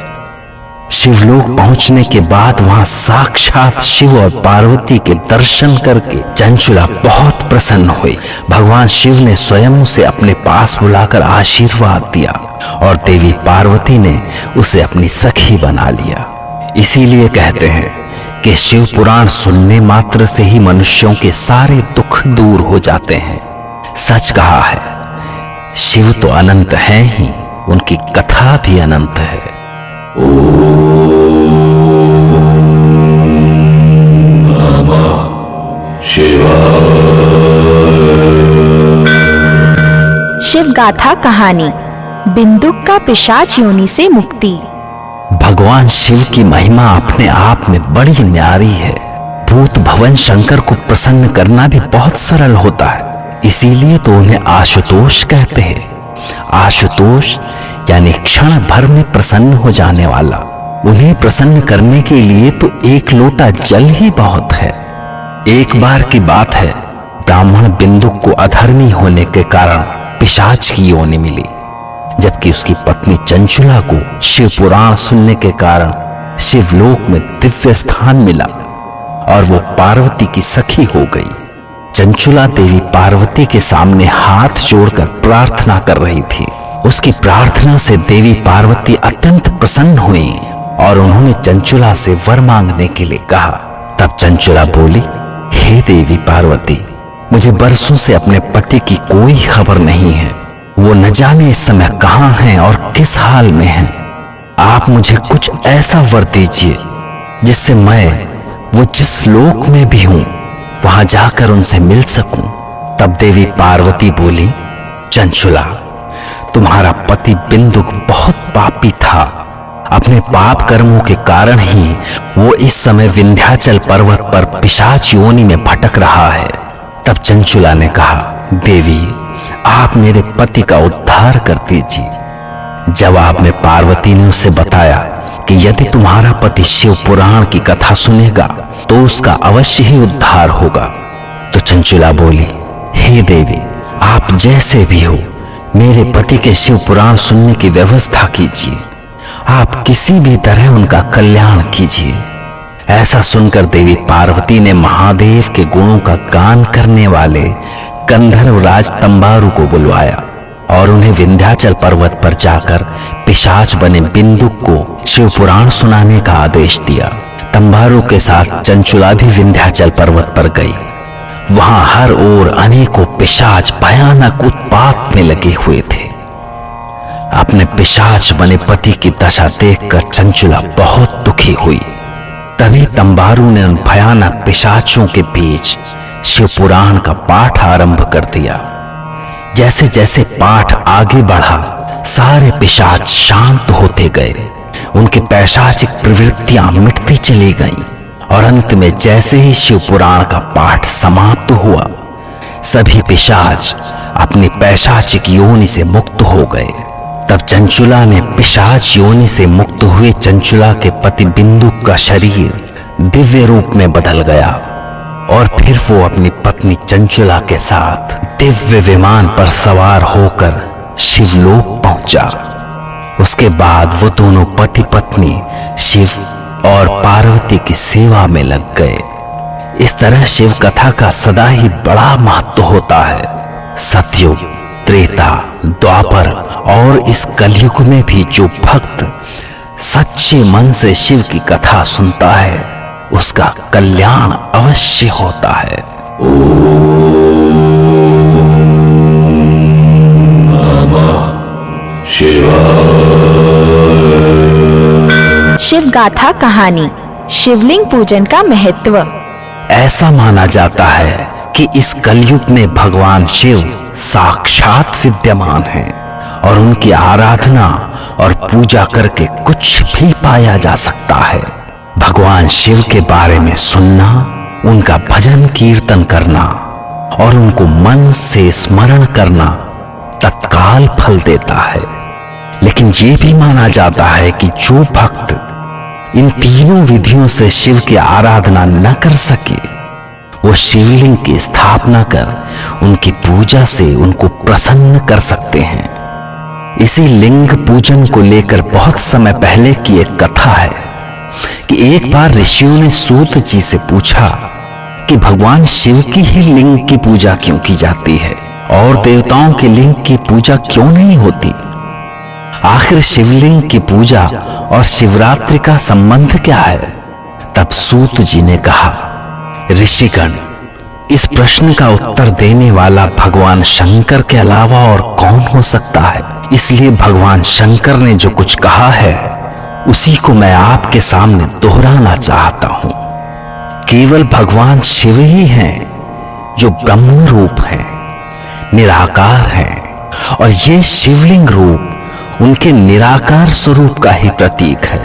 S3: शिवलोक पहुंचने के बाद वहां साक्षात शिव और पार्वती के दर्शन करके चंचुला बहुत प्रसन्न हुई। भगवान शिव ने स्वयं उसे अपने पास बुलाकर आशीर्वाद दिया और देवी पार्वती ने उसे अपनी सखी बना लिया। इसीलिए कहते हैं कि शिव पुराण सुनने मात्र से ही मनुष्यों के सारे दुख दूर हो जाते हैं। सच कहा है, शिव तो अनंत हैं ही, उनकी कथा भी अनंत है।
S1: शिव गाथा कहानी। बिंदुक का पिशाच योनि से मुक्ति।
S3: भगवान शिव की महिमा अपने आप में बड़ी न्यारी है। भूत भवन शंकर को प्रसन्न करना भी बहुत सरल होता है, इसीलिए तो उन्हें आशुतोष कहते हैं। आशुतोष यानी क्षण भर में प्रसन्न हो जाने वाला। उन्हें प्रसन्न करने के लिए तो एक लोटा जल ही बहुत है। एक बार की बात है, ब्राह्मण बिंदुक को अधर्मी होने के कारण पिशाच की योनि मिली, जबकि उसकी पत्नी चंचुला को शिव पुराण सुनने के कारण शिवलोक में दिव्य स्थान मिला और वो पार्वती की सखी हो गई। चंचुला देवी पार्वती के सामने हाथ जोड़कर प्रार्थना कर रही थी। उसकी प्रार्थना से देवी पार्वती अत्यंत प्रसन्न हुई और उन्होंने चंचुला से वर मांगने के लिए कहा। तब चंचुला बोली, हे देवी पार्वती, मुझे बरसों से अपने पति की कोई खबर नहीं है। वो न जाने इस समय कहाँ हैं और किस हाल में हैं। आप मुझे कुछ ऐसा वर दीजिए जिससे मैं वो जिस लोक में भी हूं वहां जाकर उनसे मिल सकूं। तब देवी पार्वती बोली, चंचुला, तुम्हारा पति बिंदुक बहुत पापी था। अपने पाप कर्मों के कारण ही वो इस समय विंध्याचल पर्वत पर पिशाच योनि में भटक रहा है। तब चंचुला ने कहा, देवी आप मेरे पति का उद्धार कर दीजिए। जवाब में पार्वती ने उसे बताया कि यदि तुम्हारा पति शिव पुराण की कथा सुनेगा तो उसका अवश्य ही उद्धार होगा। तो चंचुला बोली, हे देवी आप जैसे भी हो मेरे पति के शिव पुराण सुनने की व्यवस्था कीजिए। आप किसी भी तरह उनका कल्याण कीजिए। ऐसा सुनकर देवी पार्वती ने महादेव के गुणों का गान करने वाले गंधर्वराज तंबारू को बुलवाया और उन्हें विंध्याचल पर्वत पर जाकर पिशाच बने बिंदुक को शिव पुराण सुनाने का आदेश दिया। तंबारू के साथ चंचुला भी विंध्याचल पर्वत पर गई। वहां हर ओर अनेकों पिशाच भयानक उत्पात में लगे हुए थे। अपने पिशाच बने पति की दशा देखकर चंचुला बहुत दुखी हुई। तभी तंबारू ने उन भयानक पिशाचों के बीच शिव पुराण का पाठ आरंभ कर दिया। जैसे जैसे पाठ आगे बढ़ा सारे पिशाच शांत होते गए। उनकी पैशाचिक प्रवृत्तियां मिटती चली गईं और अंत में जैसे ही शिव पुराण का पाठ समाप्त हुआ सभी पिशाच अपनी पैशाचिक योनि से मुक्त हो गए। तब चंचुला ने पिशाच योनि से मुक्त हुए चंचुला के पति बिंदुक का शरीर दिव्य रूप में बदल गया और फिर वो अपनी पत्नी चंचुला के साथ दिव्य विमान पर सवार होकर शिवलोक पहुंचा। उसके बाद वो दोनों पति पत्नी शिव और पार्वती की सेवा में लग गए। इस तरह शिव कथा का सदा ही बड़ा महत्व होता है। सतयुग, त्रेता, द्वापर और इस कलयुग में भी जो भक्त सच्चे मन से शिव की कथा सुनता है उसका कल्याण अवश्य होता है।
S1: शिव गाथा कहानी, शिवलिंग पूजन का महत्व।
S3: ऐसा माना जाता है कि इस कलयुग में भगवान शिव साक्षात विद्यमान हैं और उनकी आराधना और पूजा करके कुछ भी पाया जा सकता है। भगवान शिव के बारे में सुनना, उनका भजन कीर्तन करना और उनको मन से स्मरण करना तत्काल फल देता है। लेकिन ये भी माना जाता है कि जो भक्त इन तीनों विधियों से शिव की आराधना न कर सके वो शिवलिंग की स्थापना कर उनकी पूजा से उनको प्रसन्न कर सकते हैं। इसी लिंग पूजन को लेकर बहुत समय पहले की एक कथा है कि एक बार ऋषियों ने सूत जी से पूछा कि भगवान शिव की ही लिंग की पूजा क्यों की जाती है और देवताओं के लिंग की पूजा क्यों नहीं होती। आखिर शिवलिंग की पूजा और शिवरात्रि का संबंध क्या है। तब सूत जी ने कहा, ऋषिगण, इस प्रश्न का उत्तर देने वाला भगवान शंकर के अलावा और कौन हो सकता है। इसलिए भगवान शंकर ने जो कुछ कहा है उसी को मैं आपके सामने दोहराना चाहता हूं। केवल भगवान शिव ही हैं जो ब्रह्म रूप हैं, निराकार हैं और ये शिवलिंग रूप उनके निराकार स्वरूप का ही प्रतीक है।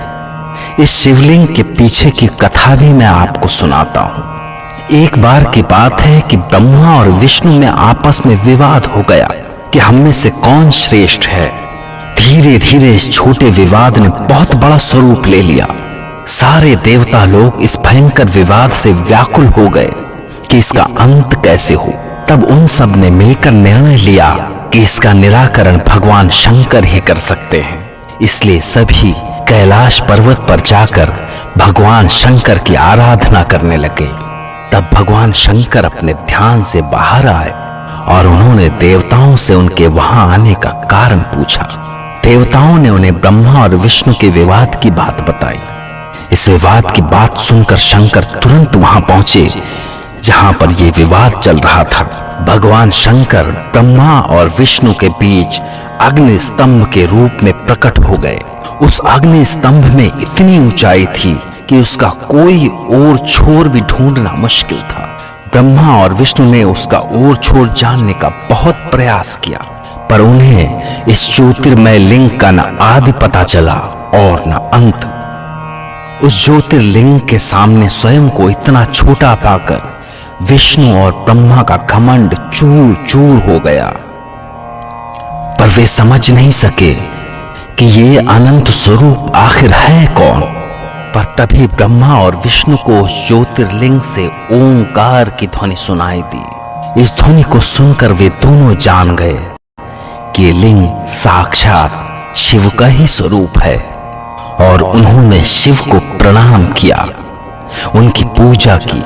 S3: इस शिवलिंग के पीछे की कथा भी मैं आपको सुनाता हूं। एक बार की बात है कि ब्रह्मा और विष्णु में आपस में विवाद हो गया कि हम में से कौन श्रेष्ठ है। धीरे धीरे इस छोटे विवाद ने बहुत बड़ा स्वरूप ले लिया। सारे देवता लोग इस भयंकर विवाद से व्याकुल हो गए कि इसका अंत कैसे हो। तब उन सब ने मिलकर निर्णय लिया कि इसका निराकरण भगवान शंकर ही कर सकते हैं। इसलिए सभी कैलाश पर्वत पर जाकर भगवान शंकर की आराधना करने लगे। तब भगवान शंकर अपने ध्यान से बाहर आए और उन्होंने देवताओं से उनके वहां आने का कारण पूछा। देवताओं ने उन्हें ब्रह्मा और विष्णु के विवाद की बात बताई। इस विवाद की बात सुनकर शंकर तुरंत वहां पहुंचे जहां पर यह विवाद चल रहा था। भगवान शंकर ब्रह्मा और विष्णु के बीच अग्नि स्तंभ के रूप में प्रकट हो गए। उस अग्नि स्तंभ में इतनी ऊंचाई थी कि उसका कोई और छोर भी ढूंढना मुश्किल था। ब्रह्मा और विष्णु ने उसका और छोर जानने का बहुत प्रयास किया पर उन्हें इस ज्योतिर्मय लिंग का न आदि पता चला और न अंत। उस ज्योतिर्लिंग के सामने स्वयं को इतना छोटा पाकर विष्णु और ब्रह्मा का घमंड चूर चूर हो गया, पर वे समझ नहीं सके कि ये अनंत स्वरूप आखिर है कौन। पर तभी ब्रह्मा और विष्णु को उस ज्योतिर्लिंग से ओंकार की ध्वनि सुनाई दी। इस ध्वनि को सुनकर वे दोनों जान गए कि ये लिंग साक्षात शिव का ही स्वरूप है, और उन्होंने शिव को प्रणाम किया, उनकी पूजा की।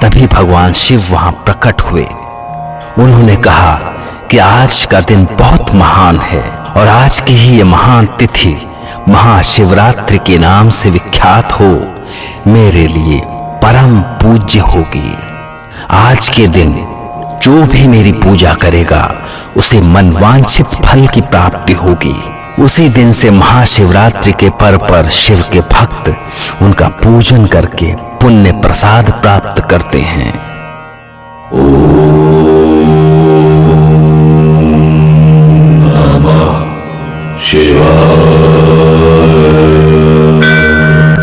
S3: तभी भगवान शिव वहां प्रकट हुए। उन्होंने कहा कि आज का दिन बहुत महान है और आज की ही ये महान तिथि महाशिवरात्रि के नाम से विख्यात हो मेरे लिए परम पूज्य होगी। आज के दिन जो भी मेरी पूजा करेगा उसे मनवांछित फल की प्राप्ति होगी। उसी दिन से महाशिवरात्रि के पर्व पर शिव के भक्त उनका पूजन करके पुण्य प्रसाद प्राप्त करते हैं।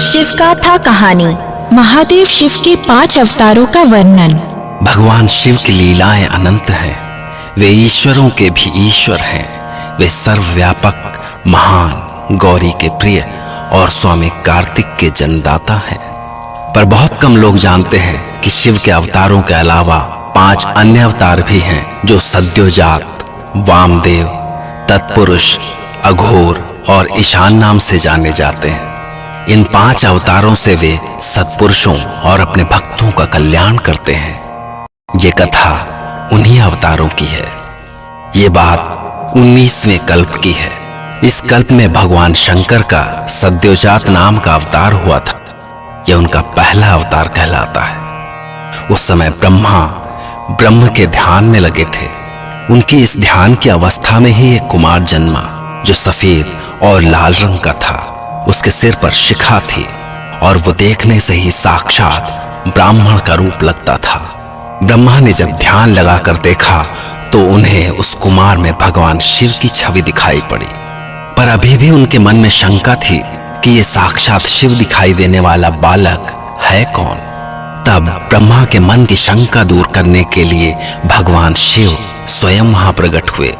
S1: शिव गाथा कहानी। महादेव शिव के 5 अवतारों का वर्णन।
S3: भगवान शिव की लीलाएं अनंत हैं। वे ईश्वरों के भी ईश्वर हैं। वे सर्वव्यापक, महान, गौरी के प्रिय और स्वामी कार्तिक के जन्मदाता हैं। पर बहुत कम लोग जानते हैं कि शिव के अवतारों के अलावा 5 अन्य अवतार भी हैं जो सद्योजात, वामदेव, तत्पुरुष, अघोर और ईशान नाम से जाने जाते हैं। इन 5 अवतारों से वे सत्पुरुषों और अपने भक्तों का कल्याण करते हैं। ये कथा उन्हीं अवतारों की है। ये बात 19वें कल्प की है। इस कल्प में भगवान शंकर का सद्योजात नाम का अवतार हुआ था। यह उनका पहला अवतार कहलाता है। उस समय ब्रह्मा ब्रह्म के ध्यान में लगे थे। उनकी इस ध्यान की अवस्था में ही एक कुमार जन्मा जो सफेद और लाल रंग का था। उसके सिर पर शिखा थी और वो देखने से ही साक्षात ब्राह्मण का रूप लगता था। ब्रह्मा ने जब ध्यान लगाकर देखा तो उन्हें उस कुमार में भगवान शिव की छवि दिखाई पड़ी। पर अभी भी उनके मन में शंका थी कि ये साक्षात शिव दिखाई देने वाला बालक है कौन। तब ब्रह्मा के मन की शंका दूर करने के लिए भगवान शिव स्वयं वहां प्रकट हुए।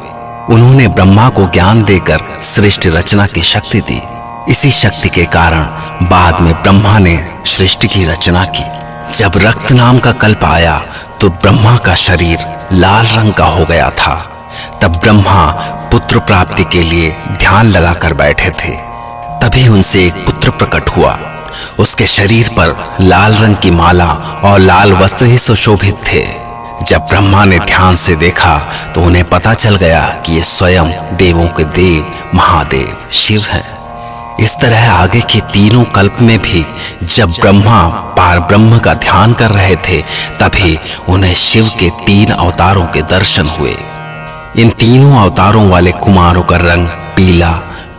S3: उन्होंने ब्रह्मा को ज्ञान देकर सृष्टि रचना की शक्ति दी। इसी शक्ति के कारण बाद में ब्रह्मा ने सृष्टि की रचना की। जब रक्त नाम का कल्प आया तो ब्रह्मा का शरीर लाल रंग का हो गया था। तब ब्रह्मा पुत्र प्राप्ति के लिए ध्यान लगाकर बैठे थे। तभी उनसे एक पुत्र प्रकट हुआ। उसके शरीर पर लाल रंग की माला और लाल वस्त्र ही सुशोभित थे। जब ब्रह्मा ने ध्यान से देखा तो उन्हें पता चल गया कि ये स्वयं देवों के देव महादेव शिव हैं। इस तरह आगे के तीनों कल्प में भी जब ब्रह्मा पार ब्रह्म का ध्यान कर रहे थे तभी उन्हें शिव के 3 अवतारों के दर्शन हुए। इन तीनों अवतारों वाले कुमारों का रंग पीला,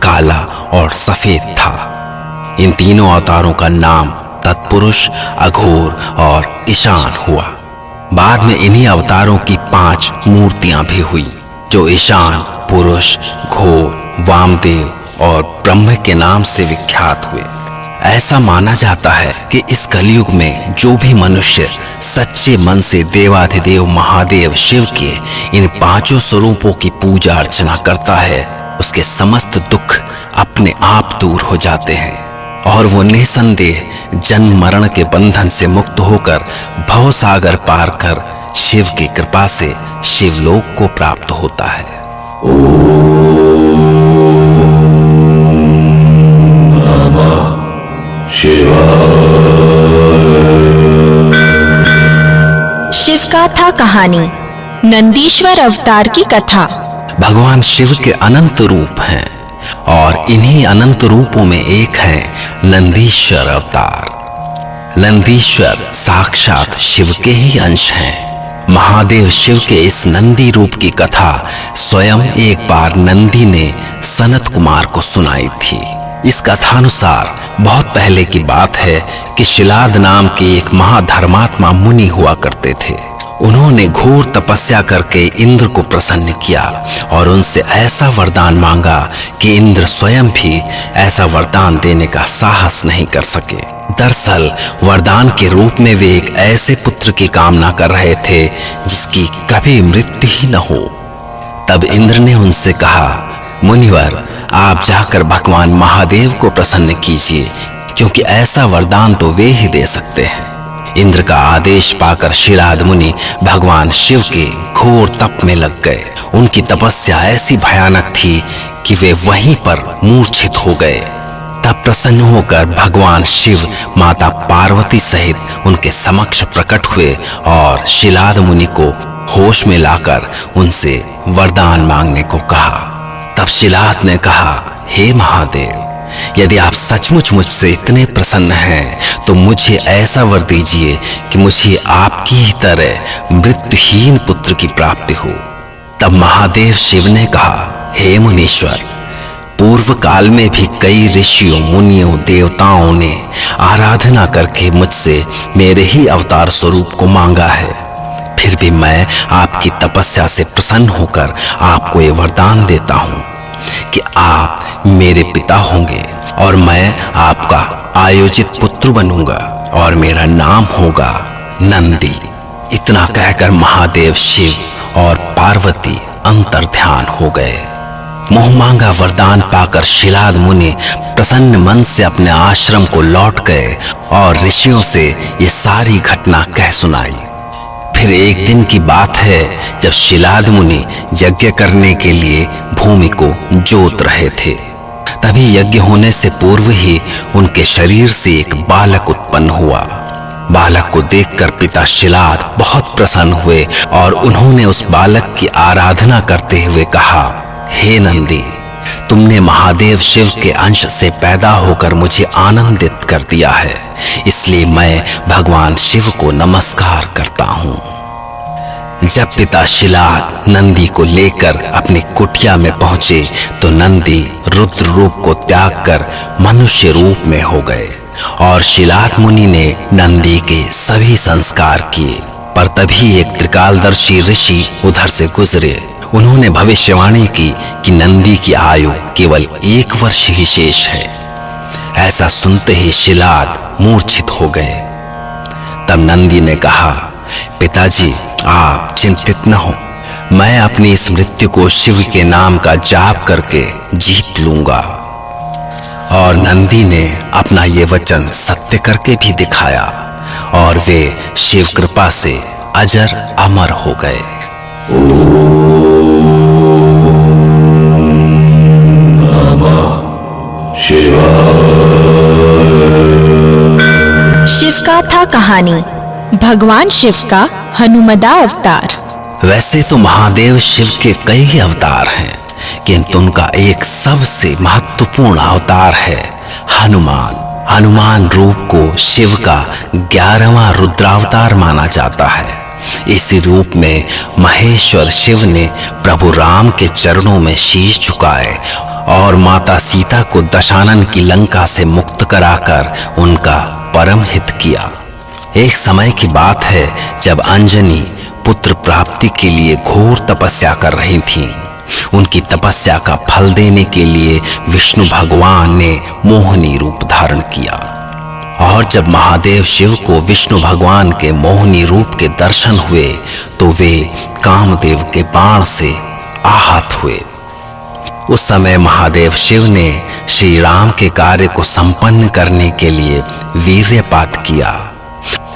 S3: काला और सफेद था। इन तीनों अवतारों का नाम तत्पुरुष, अघोर और ईशान हुआ। बाद में इन्हीं अवतारों की 5 मूर्तियां भी हुई जो ईशान, पुरुष, घोर, वामदेव और ब्रह्म के नाम से विख्यात हुए। ऐसा माना जाता है कि इस कलयुग में जो भी मनुष्य सच्चे मन से देवाधिदेव महादेव शिव के इन 5 स्वरूपों की पूजा अर्चना करता है उसके समस्त दुख अपने आप दूर हो जाते हैं और वो निसंदेह जन्म मरण के बंधन से मुक्त होकर भव सागर पार कर शिव की कृपा से शिवलोक को प्राप्त होता है।
S1: शिव गाथा कहानी। नंदीश्वर अवतार की कथा।
S3: भगवान शिव के अनंत रूप हैं और इन्हीं अनंत रूपों में एक है नंदीश्वर अवतार। नंदीश्वर साक्षात शिव के ही अंश हैं। महादेव शिव के इस नंदी रूप की कथा स्वयं एक बार नंदी ने सनत कुमार को सुनाई थी। इस कथानुसार बहुत पहले की बात है कि शिलाद नाम के एक महाधर्मात्मा मुनि हुआ करते थे। उन्होंने घोर तपस्या करके इंद्र को प्रसन्न किया और उनसे ऐसा वरदान मांगा कि इंद्र स्वयं भी ऐसा वरदान देने का साहस नहीं कर सके। दरअसल वरदान के रूप में वे एक ऐसे पुत्र की कामना कर रहे थे जिसकी कभी मृत्यु ही न हो। तब इंद्र ने उनसे कहा, मुनिवर, आप जाकर भगवान महादेव को प्रसन्न कीजिए, क्योंकि ऐसा वरदान तो वे ही दे सकते हैं। इंद्र का आदेश पाकर शिलाद मुनि भगवान शिव के घोर तप में लग गए। उनकी तपस्या ऐसी भयानक थी कि वे वहीं पर मूर्छित हो गए। तब प्रसन्न होकर भगवान शिव माता पार्वती सहित उनके समक्ष प्रकट हुए और शिलाद मुनि को होश में लाकर उनसे वरदान मांगने को कहा। तब शिलाद ने कहा, हे महादेव, यदि आप सचमुच मुझसे इतने प्रसन्न हैं तो मुझे ऐसा वर दीजिए कि मुझे आपकी ही तरह मृत्युहीन पुत्र की प्राप्ति हो। तब महादेव शिव ने कहा, हे मुनीश्वर, पूर्व काल में भी कई ऋषियों, मुनियों, देवताओं ने आराधना करके मुझसे मेरे ही अवतार स्वरूप को मांगा है। फिर भी मैं आपकी तपस्या से प्रसन्न होकर आपको ये वरदान देता हूँ कि आप मेरे पिता होंगे और मैं आपका आयोजित पुत्र बनूंगा और मेरा नाम होगा नंदी। इतना कहकर महादेव शिव और पार्वती अंतर्ध्यान हो गए। मोह मांगा वरदान पाकर शिलाद मुनि प्रसन्न मन से अपने आश्रम को लौट गए और ऋषियों से ये सारी घटना कह सुनाई। फिर एक दिन की बात है जब शिलाद मुनि यज्ञ करने के लिए भूमि को जोत रहे थे। तभी यज्ञ होने से पूर्व ही उनके शरीर से एक बालक उत्पन्न हुआ। बालक को देखकर पिता शिलाद बहुत प्रसन्न हुए और उन्होंने उस बालक की आराधना करते हुए कहा, हे नंदी, तुमने महादेव शिव के अंश से पैदा होकर मुझे आनंदित कर दिया है, इसलिए मैं भगवान शिव को नमस्कार करता हूँ। जब पिता शिलाद नंदी को लेकर अपनी कुटिया में पहुंचे तो नंदी रुद्र रूप को त्याग कर मनुष्य रूप में हो गए और शिलाद मुनि ने नंदी के सभी संस्कार किए। पर तभी एक त्रिकालदर्शी ऋषि उधर से गुजरे। उन्होंने भविष्यवाणी की कि नंदी की आयु केवल 1 वर्ष ही शेष है। ऐसा सुनते ही शिलाद मूर्छित हो गए। तब नंदी ने कहा, पिताजी, आप चिंतित न हो, मैं अपनी इस मृत्यु को शिव के नाम का जाप करके जीत लूंगा। और नंदी ने अपना ये वचन सत्य करके भी दिखाया और वे शिव कृपा से अजर अमर हो गए।
S1: शिव गाथा कहानी, भगवान शिव का हनुमदा अवतार।
S3: वैसे तो महादेव शिव के कई अवतार हैं, किंतु उनका एक सबसे महत्वपूर्ण अवतार है हनुमान। हनुमान रूप को शिव का 11वां रुद्रावतार माना जाता है। इस रूप में महेश्वर शिव ने प्रभु राम के चरणों में शीश झुकाए और माता सीता को दशानन की लंका से मुक्त कराकर उनका परम हित किया। एक समय की बात है जब अंजनी पुत्र प्राप्ति के लिए घोर तपस्या कर रही थीं। उनकी तपस्या का फल देने के लिए विष्णु भगवान ने मोहिनी रूप धारण किया और जब महादेव शिव को विष्णु भगवान के मोहिनी रूप के दर्शन हुए तो वे कामदेव के बाण से आहत हुए। उस समय महादेव शिव ने श्री राम के कार्य को संपन्न करने के लिए वीर्यपात किया।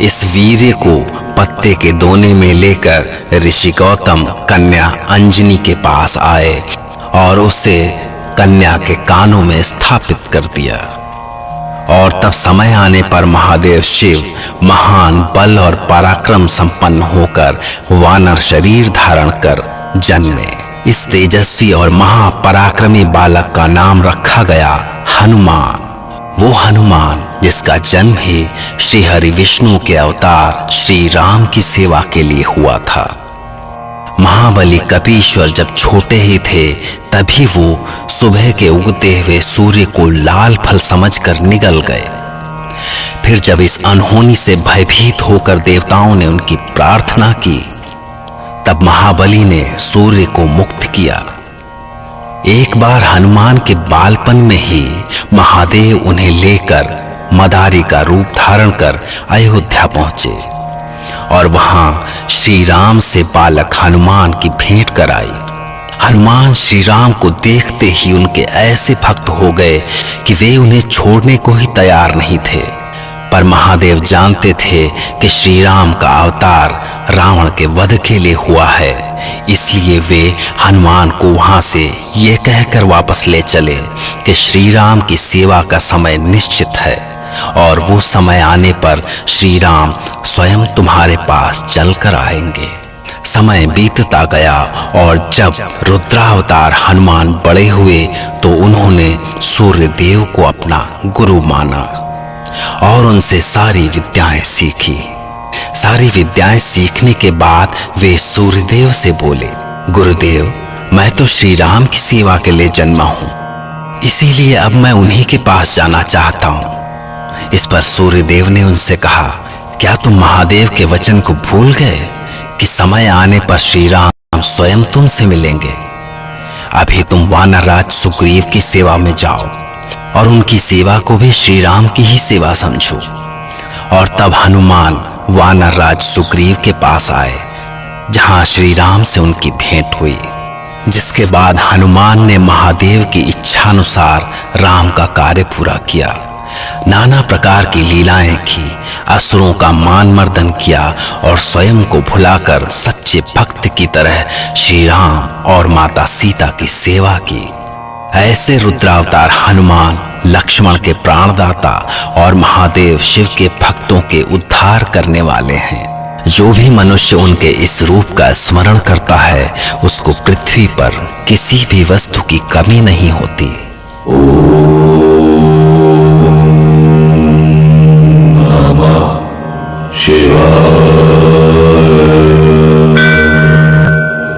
S3: इस वीर्य को पत्ते के दोने में लेकर ऋषि गौतम कन्या अंजनी के पास आए और उसे कन्या के कानों में स्थापित कर दिया। और तब समय आने पर महादेव शिव महान बल और पराक्रम संपन्न होकर वानर शरीर धारण कर जन्मे। इस तेजस्वी और महापराक्रमी बालक का नाम रखा गया हनुमान। वो हनुमान जिसका जन्म ही श्री हरि विष्णु के अवतार श्री राम की सेवा के लिए हुआ था। महाबली कपीश्वर जब छोटे ही थे तभी वो सुबह के उगते हुए सूर्य को लाल फल समझकर निगल गए। फिर जब इस अनहोनी से भयभीत होकर देवताओं ने उनकी प्रार्थना की तब महाबली ने सूर्य को मुक्त किया। एक बार हनुमान के बालपन में ही महादेव उन्हें लेकर मदारी का रूप धारण कर अयोध्या पहुंचे और वहां श्री राम से बालक हनुमान की भेंट कराई। हनुमान श्री राम को देखते ही उनके ऐसे भक्त हो गए कि वे उन्हें छोड़ने को ही तैयार नहीं थे। पर महादेव जानते थे कि श्री राम का अवतार रावण के वध के लिए हुआ है, इसलिए वे हनुमान को वहां से ये कहकर वापस ले चले कि श्री राम की सेवा का समय निश्चित है और वो समय आने पर श्री राम स्वयं तुम्हारे पास चलकर आएंगे। समय बीतता गया और जब रुद्रावतार हनुमान बड़े हुए तो उन्होंने सूर्य देव को अपना गुरु माना और उनसे सारी विद्याएं सीखी। सारी विद्याएं सीखने के बाद वे सूर्यदेव से बोले, गुरुदेव, मैं तो श्री राम की सेवा के लिए जन्मा हूं, इसीलिए अब मैं उन्हीं के पास जाना चाहता हूं। इस पर सूर्यदेव ने उनसे कहा, क्या तुम महादेव के वचन को भूल गए कि समय आने पर श्री राम स्वयं तुमसे मिलेंगे? अभी तुम वानरराज सुग्रीव की सेवा में जाओ और उनकी सेवा को भी श्री राम की ही सेवा समझो। और तब हनुमान वानरराज सुग्रीव के पास आए, जहां श्री राम से उनकी भेंट हुई, जिसके बाद हनुमान ने महादेव की इच्छानुसार राम का कार्य पूरा किया। नाना प्रकार की लीलाएं की, असुरों का मान मर्दन किया और स्वयं को भुलाकर सच्चे भक्त की तरह श्री राम और माता सीता की सेवा की। ऐसे रुद्रावतार हनुमान लक्ष्मण के प्राणदाता और महादेव शिव के भक्तों के उद्धार करने वाले हैं। जो भी मनुष्य उनके इस रूप का स्मरण करता है उसको पृथ्वी पर किसी भी वस्तु की कमी नहीं होती।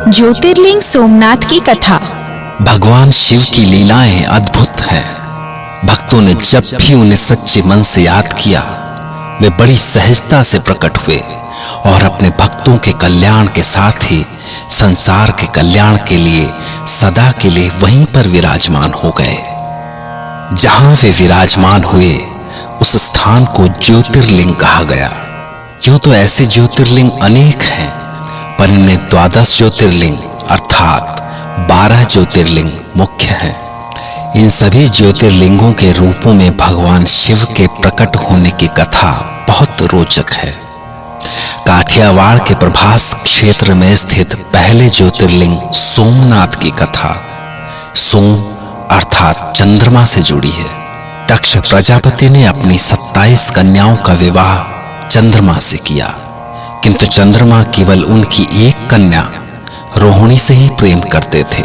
S1: ज्योतिर्लिंग सोमनाथ की कथा।
S3: भगवान शिव की लीलाएं अद्भुत हैं। भक्तों ने जब भी उन्हें सच्चे मन से याद किया, वे बड़ी सहजता से प्रकट हुए और अपने भक्तों के कल्याण के साथ ही संसार के कल्याण के लिए सदा के लिए वहीं पर विराजमान हो गए। जहां वे विराजमान हुए उस स्थान को ज्योतिर्लिंग कहा गया। यूं तो ऐसे ज्योतिर्लिंग अनेक हैं, पर इनमें 12 ज्योतिर्लिंग अर्थात 12 ज्योतिर्लिंग मुख्य हैं। इन सभी ज्योतिर्लिंगों के रूपों में भगवान शिव के प्रकट होने की कथा बहुत रोचक है। काठियावाड़ के प्रभास क्षेत्र में स्थित पहले ज्योतिर्लिंग सोमनाथ की कथा सोम अर्थात चंद्रमा से जुड़ी है। दक्ष प्रजापति ने अपनी 27 कन्याओं का विवाह चंद्रमा से किया, किंतु चंद्रमा केवल उनकी एक कन्या रोहिणी से ही प्रेम करते थे,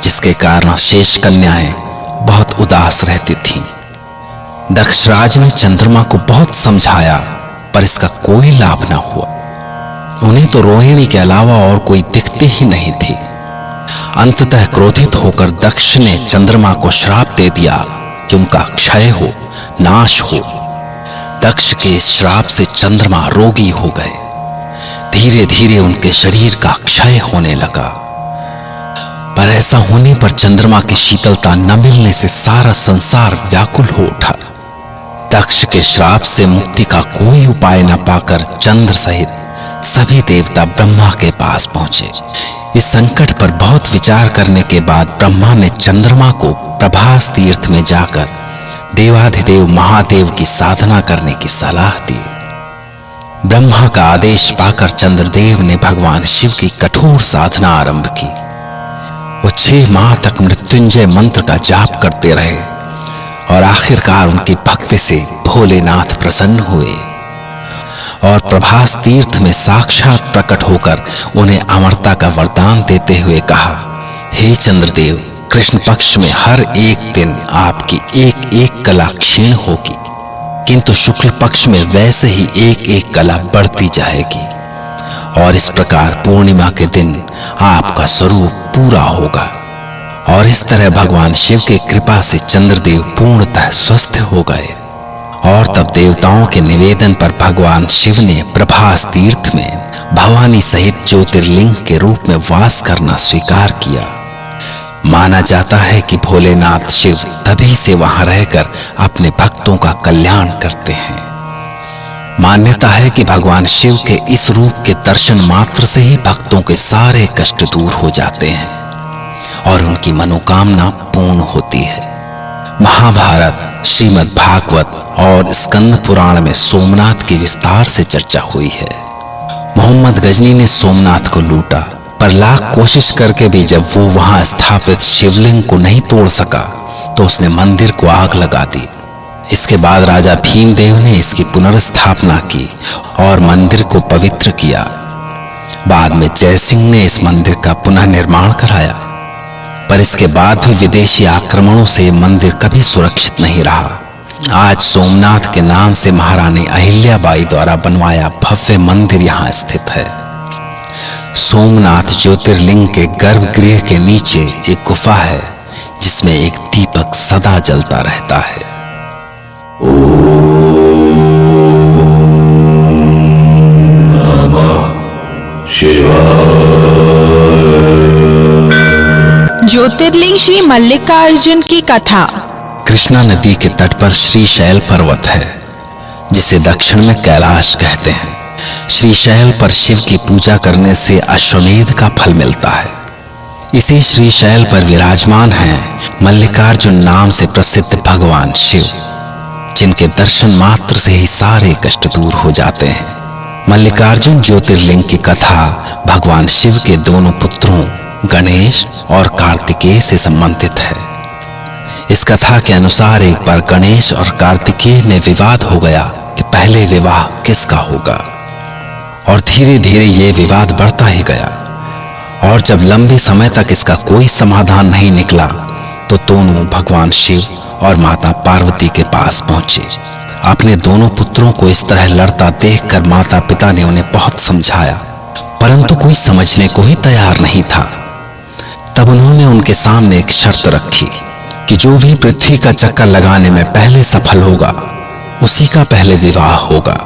S3: जिसके कारण शेष कन्याएं बहुत उदास रहती थीं। दक्षराज ने चंद्रमा को बहुत समझाया, पर इसका कोई लाभ न हुआ। उन्हें तो रोहिणी के अलावा और कोई दिखती ही नहीं थी। अंततः क्रोधित होकर दक्ष ने चंद्रमा को श्राप दे दिया कि उनका क्षय हो, नाश हो। दक्ष के इस श्राप से चंद्रमा रोगी हो गए। धीरे धीरे उनके शरीर का क्षय होने लगा। पर ऐसा होने पर चंद्रमा की शीतलता न मिलने से सारा संसार व्याकुल हो उठा। दक्ष के श्राप से मुक्ति का कोई उपाय न पाकर चंद्र सहित सभी देवता ब्रह्मा के पास पहुंचे। इस संकट पर बहुत विचार करने के बाद ब्रह्मा ने चंद्रमा को प्रभास तीर्थ में जाकर देवाधिदेव महादेव की साधना करने की सलाह दी। ब्रह्मा का आदेश पाकर चंद्रदेव ने भगवान शिव की कठोर साधना आरंभ की। वो 6 माह तक मृत्युंजय मंत्र का जाप करते रहे और आखिरकार उनकी भक्ति से भोलेनाथ प्रसन्न हुए और प्रभास तीर्थ में साक्षात प्रकट होकर उन्हें अमरता का वरदान देते हुए कहा, हे चंद्रदेव, कृष्ण पक्ष में हर एक दिन आपकी एक एक कला क्षीण होगी, किंतु शुक्ल पक्ष में वैसे ही एक एक कला बढ़ती जाएगी और इस प्रकार पूर्णिमा के दिन आपका स्वरूप पूरा होगा। और इस तरह भगवान शिव की कृपा से चंद्रदेव पूर्णतः स्वस्थ हो गए। और तब देवताओं के निवेदन पर भगवान शिव ने प्रभास तीर्थ में भवानी सहित ज्योतिर्लिंग के रूप में वास करना स्वीकार किया। माना जाता है कि भोलेनाथ शिव तभी से वहां रहकर अपने भक्तों का कल्याण करते हैं। मान्यता है कि भगवान शिव के इस रूप के दर्शन मात्र से ही भक्तों के सारे कष्ट दूर हो जाते हैं और उनकी मनोकामना पूर्ण होती है। महाभारत, श्रीमद् भागवत और स्कंद पुराण में सोमनाथ की विस्तार से चर्चा हुई है। मोहम्मद गजनी ने सोमनाथ को लूटा, पर लाख कोशिश करके भी जब वो वहां स्थापित शिवलिंग को नहीं तोड़ सका तो उसने मंदिर को आग लगा दी। इसके बाद राजा भीमदेव ने इसकी पुनर्स्थापना की और मंदिर को पवित्र किया। बाद में जय सिंह ने इस मंदिर का पुनः निर्माण कराया, पर इसके बाद भी विदेशी आक्रमणों से मंदिर कभी सुरक्षित नहीं रहा। आज सोमनाथ के नाम से महारानी अहिल्याबाई द्वारा बनवाया भव्य मंदिर यहाँ स्थित है। सोमनाथ ज्योतिर्लिंग के गर्भगृह के नीचे एक गुफा है जिसमें एक दीपक सदा जलता रहता है।
S1: ज्योतिर्लिंग श्री मल्लिकार्जुन की कथा।
S3: कृष्णा नदी के तट पर श्रीशैल पर्वत है, जिसे दक्षिण में कैलाश कहते हैं। श्रीशैल पर शिव की पूजा करने से अश्वमेध का फल मिलता है। इसी श्रीशैल पर विराजमान हैं मल्लिकार्जुन नाम से प्रसिद्ध भगवान शिव, जिनके दर्शन मात्र से ही सारे कष्ट दूर हो जाते हैं। मल्लिकार्जुन ज्योतिर्लिंग की कथा भगवान शिव के दोनों पुत्रों गणेश और कार्तिकेय से संबंधित है। इस कथा के अनुसार एक बार गणेश और कार्तिकेय में विवाद हो गया कि पहले विवाह किसका होगा, और धीरे धीरे ये विवाद बढ़ता ही गया। और जब लंबे समय तक इसका कोई समाधान नहीं निकला तो दोनों भगवान शिव और माता पार्वती के पास पहुंचे। अपने दोनों पुत्रों को इस तरह लड़ता देखकर माता पिता ने उन्हें बहुत समझाया, परंतु कोई समझने को ही तैयार नहीं था। तब उन्होंने उनके सामने एक शर्त रखी कि जो भी पृथ्वी का चक्कर लगाने में पहले सफल होगा उसी का पहले विवाह होगा।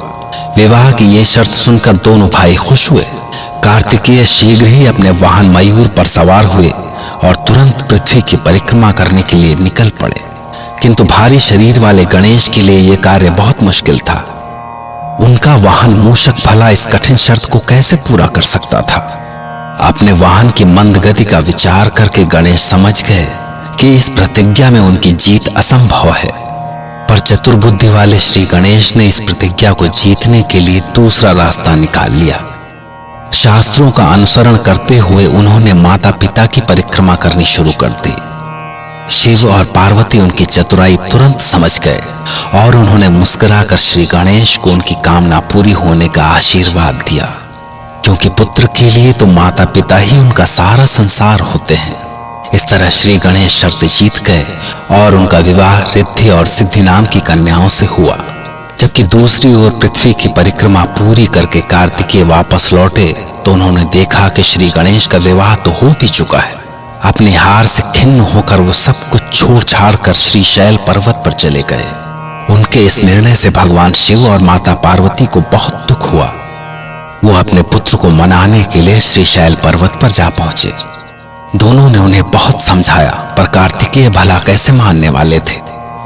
S3: विवाह की ये शर्त सुनकर दोनों भाई खुश हुए। कार्तिकेय शीघ्र ही अपने वाहन मयूर पर सवार हुए और तुरंत पृथ्वी की परिक्रमा करने के लिए निकल पड़े। किंतु भारी शरीर वाले गणेश के लिए यह कार्य बहुत मुश्किल था। उनका वाहन मूषक भला इस कठिन शर्त को कैसे पूरा कर सकता था। अपने वाहन की मंद गति का विचार करके गणेश समझ गए कि इस प्रतिज्ञा में उनकी जीत असंभव है। पर चतुर्बुद्धि वाले श्री गणेश ने इस प्रतिज्ञा को जीतने के लिए दूसरा रास्ता निकाल लिया। शास्त्रों का अनुसरण करते हुए उन्होंने माता पिता की परिक्रमा करनी शुरू कर दी। शिव और पार्वती उनकी चतुराई तुरंत समझ गए और उन्होंने मुस्कुराकर श्री गणेश को उनकी कामना पूरी होने का आशीर्वाद दिया, क्योंकि पुत्र के लिए तो माता पिता ही उनका सारा संसार होते हैं। इस तरह श्री गणेश शर्त जीत गए और उनका विवाह रिद्धि और सिद्धि नाम की कन्याओं से हुआ। जबकि दूसरी ओर पृथ्वी की परिक्रमा पूरी करके कार्तिकेय वापस लौटे तो उन्होंने देखा कि श्री गणेश का विवाह तो हो भी चुका है। अपनी हार से खिन्न होकर वो सब कुछ छोड़ छाड़ कर श्रीशैल पर्वत पर चले गए। उनके इस निर्णय से भगवान शिव और माता पार्वती को बहुत दुख हुआ। वो अपने पुत्र को मनाने के लिए श्रीशैल पर्वत पर जा पहुंचे। दोनों ने उन्हें बहुत समझाया, पर कार्तिकेय भला कैसे मानने वाले थे,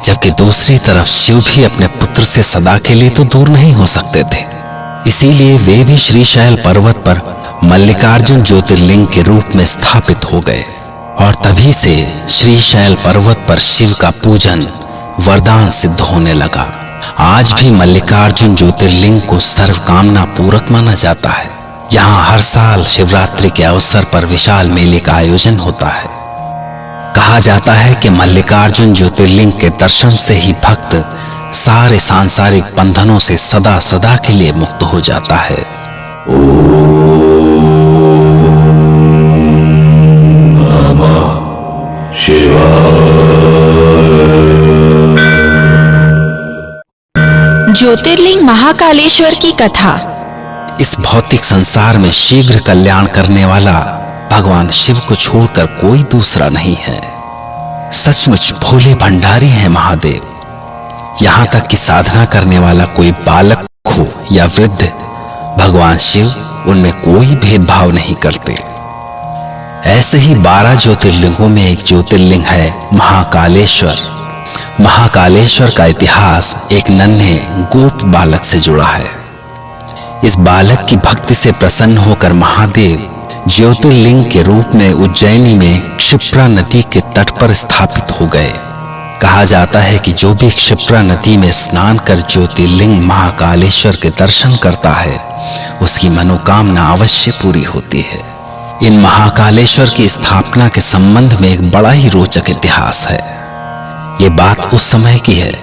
S3: जबकि दूसरी तरफ शिव भी अपने पुत्र से सदा के लिए तो दूर नहीं हो सकते थे। इसीलिए वे भी श्रीशैल पर्वत पर मल्लिकार्जुन ज्योतिर्लिंग के रूप में स्थापित हो गए और तभी से श्रीशैल पर्वत पर शिव का पूजन वरदान सिद्ध होने लगा। आज भी मल्लिकार्जुन ज्योतिर्लिंग को सर्वकामना पूरक माना जाता है। यहाँ हर साल शिवरात्रि के अवसर पर विशाल मेले का आयोजन होता है। कहा जाता है कि मल्लिकार्जुन ज्योतिर्लिंग के दर्शन से ही भक्त सारे सांसारिक बंधनों से सदा सदा के लिए मुक्त हो जाता है।
S1: ज्योतिर्लिंग महाकालेश्वर की कथा।
S3: इस भौतिक संसार में शीघ्र कल्याण करने वाला भगवान शिव को छोड़कर कोई दूसरा नहीं है। सचमुच भोले भंडारी हैं महादेव। यहाँ तक कि साधना करने वाला कोई बालक हो या वृद्ध, भगवान शिव उनमें कोई भेदभाव नहीं करते। ऐसे ही 12 ज्योतिर्लिंगों में एक ज्योतिर्लिंग है महाकालेश्वर। महाकालेश्वर का इतिहास एक नन्हे गोप बालक से जुड़ा है। इस बालक की भक्ति से प्रसन्न होकर महादेव ज्योतिर्लिंग के रूप में उज्जैनी में क्षिप्रा नदी के तट पर स्थापित हो गए। कहा जाता है कि जो भी क्षिप्रा नदी में स्नान कर ज्योतिर्लिंग महाकालेश्वर के दर्शन करता है उसकी मनोकामना अवश्य पूरी होती है। इन महाकालेश्वर की स्थापना के संबंध में एक बड़ा ही रोचक इतिहास है। ये बात उस समय की है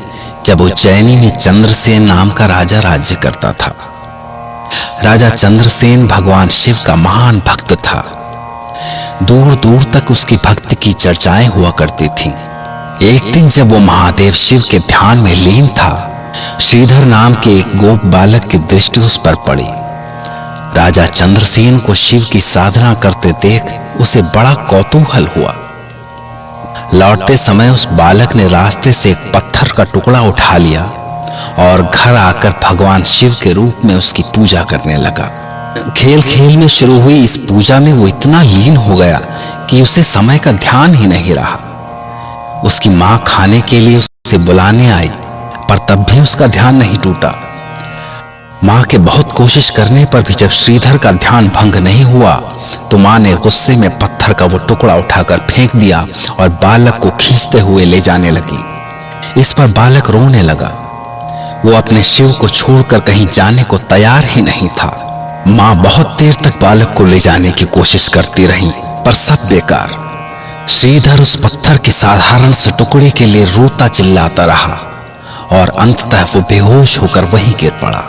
S3: जब उज्जैनी में चंद्रसेन नाम का राजा राज्य करता था। राजा चंद्रसेन भगवान शिव का महान भक्त था। दूर दूर तक उसकी भक्ति की चर्चाएं हुआ करती थीं। एक दिन जब वो महादेव शिव के ध्यान में लीन था, श्रीधर नाम के एक गोप बालक की दृष्टि उस पर पड़ी। राजा चंद्रसेन को शिव की साधना करते देख उसे बड़ा कौतूहल हुआ। लौटते समय उस बालक ने रास्ते से एक पत्थर का टुकड़ा उठा लिया और घर आकर भगवान शिव के रूप में उसकी पूजा करने लगा। खेल खेल में शुरू हुई इस पूजा में वो इतना लीन हो गया कि उसे समय का ध्यान ही नहीं रहा। उसकी माँ खाने के लिए उसे बुलाने आई, पर तब भी उसका ध्यान नहीं टूटा। माँ के बहुत कोशिश करने पर भी जब श्रीधर का ध्यान भंग नहीं हुआ तो माँ ने गुस्से में पत्थर का वो टुकड़ा उठाकर फेंक दिया और बालक को खींचते हुए ले जाने लगी। इस पर बालक रोने लगा। वो अपने शिव को छोड़कर कहीं जाने को तैयार ही नहीं था। माँ बहुत देर तक बालक को ले जाने की कोशिश करती रही, पर सब बेकार। श्रीधर उस पत्थर के साधारण से टुकड़े के लिए रोता चिल्लाता रहा और अंततः वो बेहोश होकर वहीं गिर पड़ा।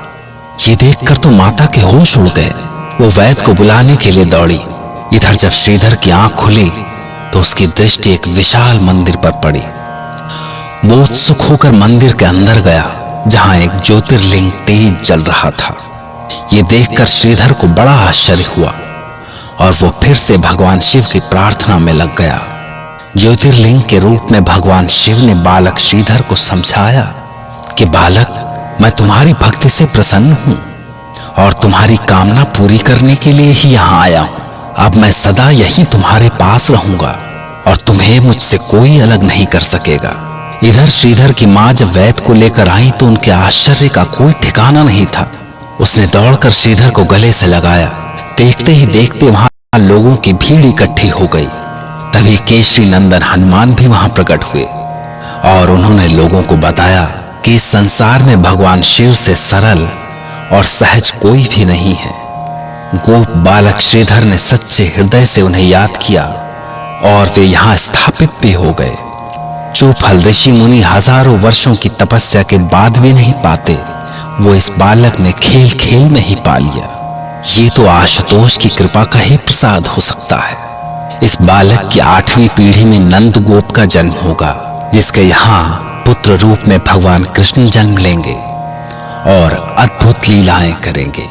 S3: ये देखकर तो माता के होश उड़ गए। वो वैद्य को बुलाने के लिए दौड़ी। इधर जब श्रीधर की आंख खुली तो उसकी दृष्टि एक विशाल मंदिर पर पड़ी। वो उत्सुक होकर मंदिर के अंदर गया, जहां एक ज्योतिर्लिंग तेज जल रहा था। ये देखकर श्रीधर को बड़ा आश्चर्य हुआ और वो फिर से भगवान शिव की प्रार्थना में लग गया। ज्योतिर्लिंग के रूप में भगवान शिव ने बालक श्रीधर को समझाया कि बालक, मैं तुम्हारी भक्ति से प्रसन्न हूं और तुम्हारी कामना पूरी करने के लिए ही यहाँ आया हूं। अब मैं सदा यहीं तुम्हारे पास रहूंगा और तुम्हें मुझसे कोई अलग नहीं कर सकेगा। इधर श्रीधर की माँ जब वैद्य को लेकर आई तो उनके आश्चर्य का कोई ठिकाना नहीं था। उसने दौड़कर श्रीधर को गले से लगाया। देखते ही देखते वहां लोगों की भीड़ इकट्ठी हो गई। तभी केशरी नंदन हनुमान भी वहां प्रकट हुए और उन्होंने लोगों को बताया कि इस संसार में भगवान शिव से सरल और सहज कोई भी नहीं है। गोप बालक श्रीधर ने सच्चे हृदय से उन्हें याद किया और वे यहाँ स्थापित भी हो गए। जो फल ऋषि मुनि हजारों वर्षों की तपस्या के बाद भी नहीं पाते, वो इस बालक ने खेल खेल में ही पा लिया। ये तो आशुतोष की कृपा का ही प्रसाद हो सकता है। इस बालक की 8वीं पीढ़ी में नंद गोप का जन्म होगा, जिसके यहाँ पुत्र रूप में भगवान कृष्ण जन्म लेंगे और अद्भुत लीलाएं करेंगे।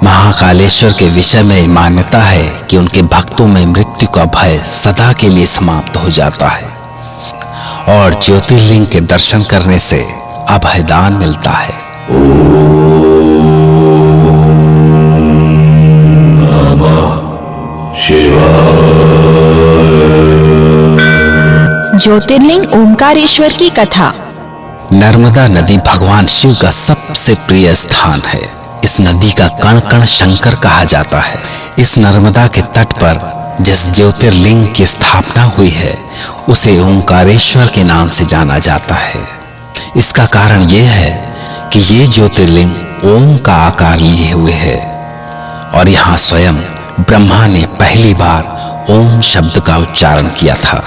S3: महाकालेश्वर के विषय में मान्यता है कि उनके भक्तों में मृत्यु का भय सदा के लिए समाप्त हो जाता है और ज्योतिर्लिंग के दर्शन करने से अभयदान मिलता है।
S1: ज्योतिर्लिंग ओमकारेश्वर की कथा।
S3: नर्मदा नदी भगवान शिव का सबसे प्रिय स्थान है। इस नदी का कण कण शंकर कहा जाता है। इस नर्मदा के तट पर जिस ज्योतिर्लिंग की स्थापना हुई है उसे ओमकारेश्वर के नाम से जाना जाता है। इसका कारण यह है कि ये ज्योतिर्लिंग ओम का आकार लिए हुए है और यहाँ स्वयं ब्रह्मा ने पहली बार ओम शब्द का उच्चारण किया था।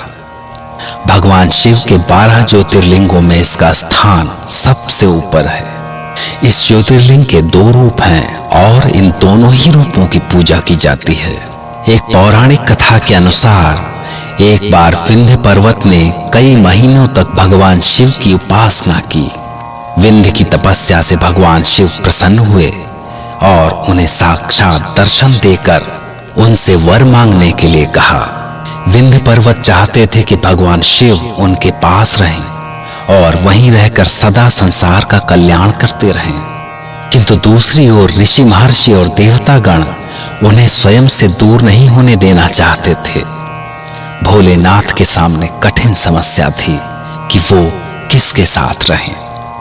S3: भगवान शिव के 12 ज्योतिर्लिंगों में इसका स्थान सबसे ऊपर है। इस ज्योतिर्लिंग के 2 रूप हैं और इन दोनों ही रूपों की पूजा की जाती है। एक पौराणिक कथा के अनुसार एक बार विंध्य पर्वत ने कई महीनों तक भगवान शिव की उपासना की। विंध्य की तपस्या से भगवान शिव प्रसन्न हुए और उन्हें साक्षात दर्शन देकर उनसे वर मांगने के लिए कहा। विंध्य पर्वत चाहते थे कि भगवान शिव उनके पास रहें और वहीं रहकर सदा संसार का कल्याण करते रहें, किंतु दूसरी ओर ऋषि महर्षि और देवता गण उन्हें स्वयं से दूर नहीं होने देना चाहते थे। भोलेनाथ के सामने कठिन समस्या थी कि वो किसके साथ रहें,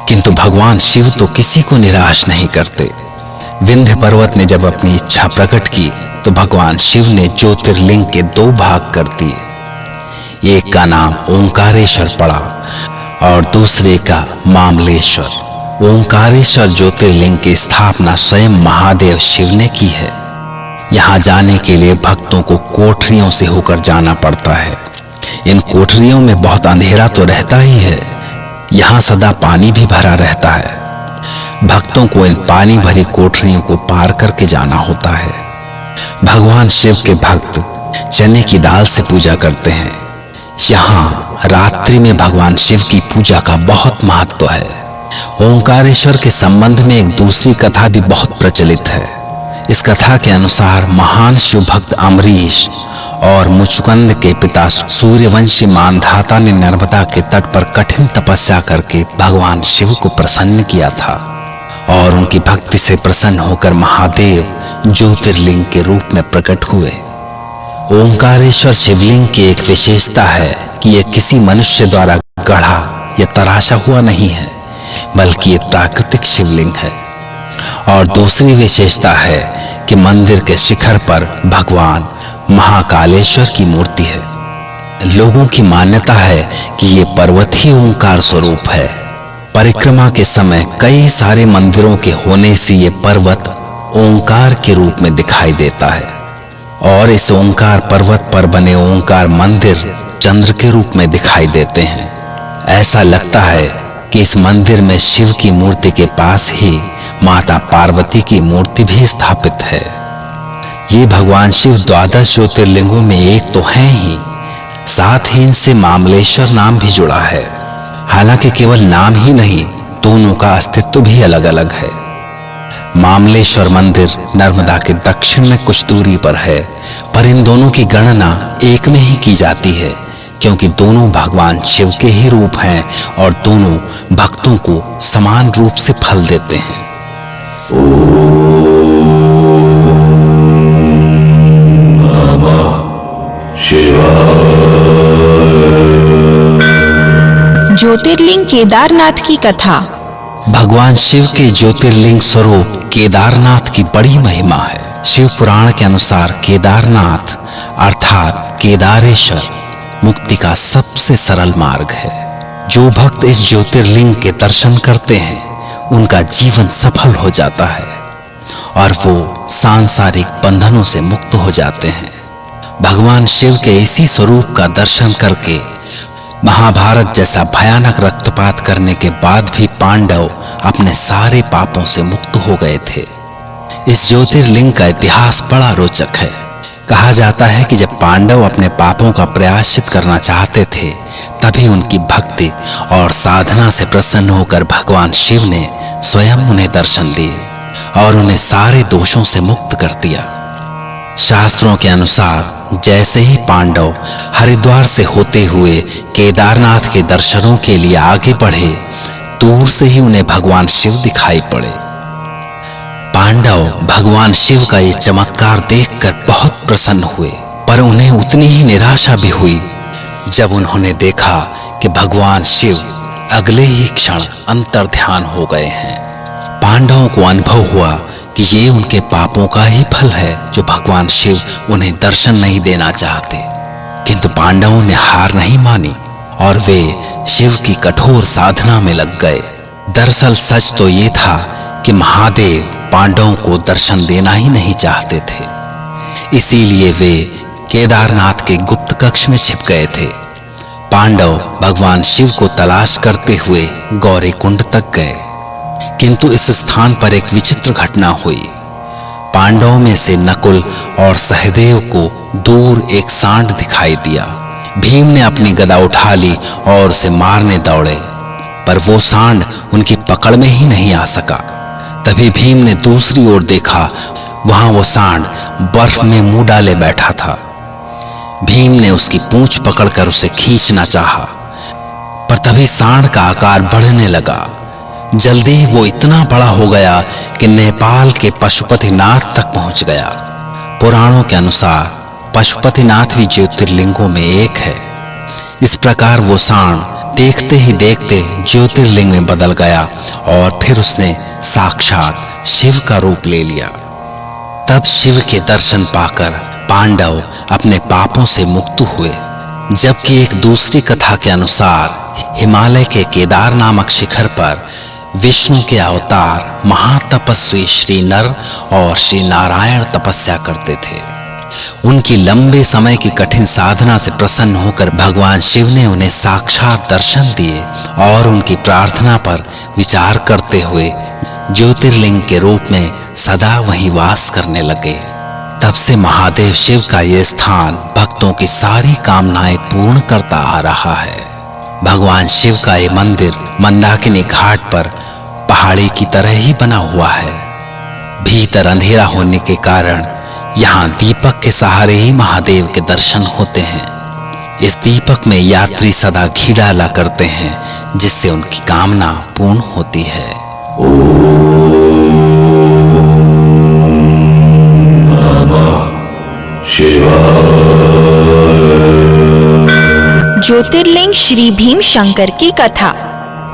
S3: किंतु भगवान शिव तो किसी को निराश नहीं करते। विंध्य पर्वत ने जब अपनी इच्छा प्रकट की तो भगवान शिव ने ज्योतिर्लिंग के 2 भाग कर दिए। एक का नाम ओंकारेश्वर पड़ा और दूसरे का मामलेश्वर। ओंकारेश्वर ज्योतिर्लिंग की स्थापना स्वयं महादेव शिव ने की है। यहाँ जाने के लिए भक्तों को कोठरियों से होकर जाना पड़ता है। इन कोठरियों में बहुत अंधेरा तो रहता ही है, यहाँ सदा पानी भी भरा रहता है। भक्तों को इन पानी भरी कोठरियों को पार करके जाना होता है। भगवान शिव के भक्त चने की दाल से पूजा करते हैं। यहाँ रात्रि में भगवान शिव की पूजा का बहुत महत्व है। ओंकारेश्वर के संबंध में एक दूसरी कथा भी बहुत प्रचलित है। इस कथा के अनुसार महान शिव भक्त अम्बरीश और मुचुकुंद के पिता सूर्यवंशी मानधाता ने नर्मदा के तट पर कठिन तपस्या करके भगवान शिव को प्रसन्न किया था और उनकी भक्ति से प्रसन्न होकर महादेव ज्योतिर्लिंग के रूप में प्रकट हुए। ओंकारेश्वर शिवलिंग की एक विशेषता है कि यह किसी मनुष्य द्वारा गढ़ा या तराशा हुआ नहीं है, बल्कि ये प्राकृतिक शिवलिंग है। और दूसरी विशेषता है कि मंदिर के शिखर पर भगवान महाकालेश्वर की मूर्ति है। लोगों की मान्यता है कि ये पर्वत ही ओंकार स्वरूप है। परिक्रमा के समय कई सारे मंदिरों के होने से ये पर्वत ओंकार के रूप में दिखाई देता है और इस ओंकार पर्वत पर बने ओंकार मंदिर चंद्र के रूप में दिखाई देते हैं। ऐसा लगता है कि इस मंदिर में शिव की मूर्ति के पास ही माता पार्वती की मूर्ति भी स्थापित है। ये भगवान शिव 12 ज्योतिर्लिंगों में एक तो हैं ही, साथ ही इनसे मामलेश्वर नाम भी जुड़ा है। हालांकि केवल नाम ही नहीं, दोनों का अस्तित्व भी अलग अलग है। मामलेश्वर मंदिर नर्मदा के दक्षिण में कुछ दूरी पर है, पर इन दोनों की गणना एक में ही की जाती है, क्योंकि दोनों भगवान शिव के ही रूप हैं और दोनों भक्तों को समान रूप से फल देते हैं।
S1: ज्योतिर्लिंग केदारनाथ की कथा।
S3: भगवान शिव के ज्योतिर्लिंग स्वरूप केदारनाथ की बड़ी महिमा है। शिव पुराण के अनुसार केदारनाथ अर्थात केदारेश्वर मुक्ति का सबसे सरल मार्ग है। जो भक्त इस ज्योतिर्लिंग के दर्शन करते हैं उनका जीवन सफल हो जाता है और वो सांसारिक बंधनों से मुक्त हो जाते हैं। भगवान शिव के इसी स्वरूप का दर्शन करके महाभारत जैसा भयानक रक्तपात करने के बाद भी पांडव अपने सारे पापों से मुक्त हो गए थे। इस ज्योतिर्लिंग का इतिहास बड़ा रोचक है। कहा जाता है कि जब पांडव अपने पापों का प्रायश्चित करना चाहते थे, तभी उनकी भक्ति और साधना से प्रसन्न होकर भगवान शिव ने स्वयं उन्हें दर्शन दिए और उन्हें सारे दोषों से मुक्त कर दिया। शास्त्रों के अनुसार जैसे ही पांडव हरिद्वार से होते हुए केदारनाथ के दर्शनों के लिए आगे बढ़े, दूर से ही उन्हें भगवान शिव दिखाई पड़े। पांडव भगवान शिव का ये चमत्कार देखकर बहुत प्रसन्न हुए, पर उन्हें उतनी ही निराशा भी हुई जब उन्होंने देखा कि भगवान शिव अगले ही क्षण अंतर्ध्यान हो गए हैं। पांडवों को अनुभव हुआ कि ये उनके पापों का ही फल है जो भगवान शिव उन्हें दर्शन नहीं देना चाहते। किंतु पांडवों ने हार नहीं मानी और वे शिव की कठोर साधना में लग गए। दरअसल सच तो ये था कि महादेव पांडवों को दर्शन देना ही नहीं चाहते थे, इसीलिए वे केदारनाथ के गुप्त कक्ष में छिप गए थे। पांडव भगवान शिव को तलाश करते हुए गौरी कुंड तक गए, किंतु इस स्थान पर एक विचित्र घटना हुई। पांडवों में से नकुल और सहदेव को दूर एक सांड दिखाई दिया। भीम ने अपनी गदा उठा ली और उसे मारने दौड़े, पर वो सांड उनकी पकड़ में ही नहीं आ सका। तभी भीम ने दूसरी ओर देखा, वहां वो सांड बर्फ में मुंह डाले बैठा था। भीम ने उसकी पूंछ पकड़कर उसे खींचना चाहा, पर तभी सांड का आकार बढ़ने लगा। जल्दी ही वो इतना बड़ा हो गया कि नेपाल के पशुपतिनाथ तक पहुंच गया। पुराणों के अनुसार पशुपतिनाथ भी ज्योतिर्लिंगों में एक है। इस प्रकार वो सांड देखते ही देखते ज्योतिर्लिंग में बदल गया और फिर उसने साक्षात शिव का रूप ले लिया। तब शिव के दर्शन पाकर पांडव अपने पापों से मुक्त हुए। जबकि एक दूसरी कथा के अनुसार हिमालय के केदार नामक शिखर पर विष्णु के अवतार महातपस्वी श्री नर और श्री नारायण तपस्या करते थे। उनकी लंबे समय की कठिन साधना से प्रसन्न होकर भगवान शिव ने उन्हें साक्षात दर्शन दिए और उनकी प्रार्थना पर विचार करते हुए ज्योतिर्लिंग के रूप में सदा वहीं वास करने लगे। तब से महादेव शिव का यह स्थान भक्तों की सारी कामनाएं पूर्ण करता आ रहा है। भगवान शिव का ये मंदिर मंदाकिनी घाट पर पहाड़ी की तरह ही बना हुआ है। भीतर अंधेरा होने के कारण यहाँ दीपक के सहारे ही महादेव के दर्शन होते हैं। इस दीपक में यात्री सदा घी डाला करते हैं, जिससे उनकी कामना पूर्ण होती है।
S1: ज्योतिर्लिंग श्री भीम शंकर की कथा।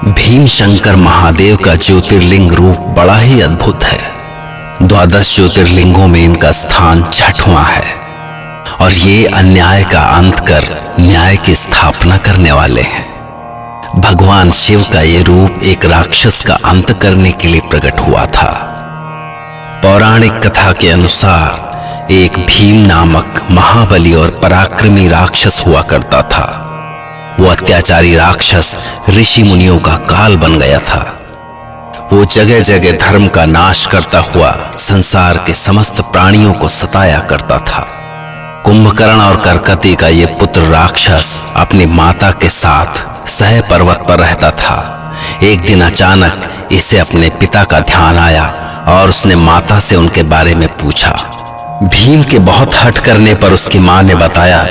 S3: भीम शंकर महादेव का ज्योतिर्लिंग रूप बड़ा ही अद्भुत है। 12 ज्योतिर्लिंगों में इनका स्थान 6वां है और ये अन्याय का अंत कर न्याय की स्थापना करने वाले हैं। भगवान शिव का ये रूप एक राक्षस का अंत करने के लिए प्रकट हुआ था। पौराणिक कथा के अनुसार एक भीम नामक महाबली और पराक्रमी राक्षस हुआ करता था। वो अत्याचारी राक्षस ऋषि मुनियों का काल बन गया था। वो जगह जगह धर्म का नाश करता हुआ संसार के समस्त प्राणियों को सताया करता था। कुंभकर्ण और करकती का ये पुत्र राक्षस अपनी माता के साथ सह पर्वत पर रहता था। एक दिन अचानक इसे अपने पिता का ध्यान आया और उसने माता से उनके बारे में पूछा। भीम के बहुत हट करने पर उसकी मां ने बताया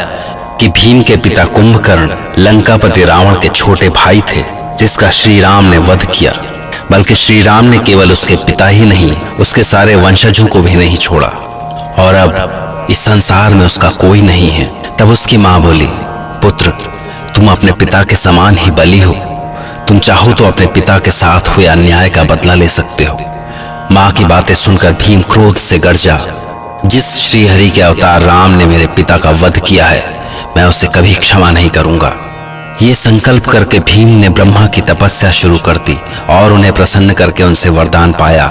S3: कि भीम के पिता कुंभकर्ण लंकापति रावण के छोटे भाई थे, जिसका श्री राम ने वध किया। बल्कि श्री राम ने केवल उसके पिता ही नहीं, उसके सारे वंशजों को भी नहीं छोड़ा और अब इस संसार में उसका कोई नहीं है। तब उसकी मां बोली, पुत्र, तुम अपने पिता के समान ही बली हो। तुम चाहो तो अपने पिता के साथ हुए अन्याय का बदला ले सकते हो। मां की बातें सुनकर भीम क्रोध से गर्जा, जिस श्री हरि के अवतार राम ने मेरे पिता का वध किया है, मैं उसे कभी क्षमा नहीं करूंगा। ये संकल्प करके भीम ने ब्रह्मा की तपस्या शुरू कर दी और उन्हें प्रसन्न करके उनसे वरदान पाया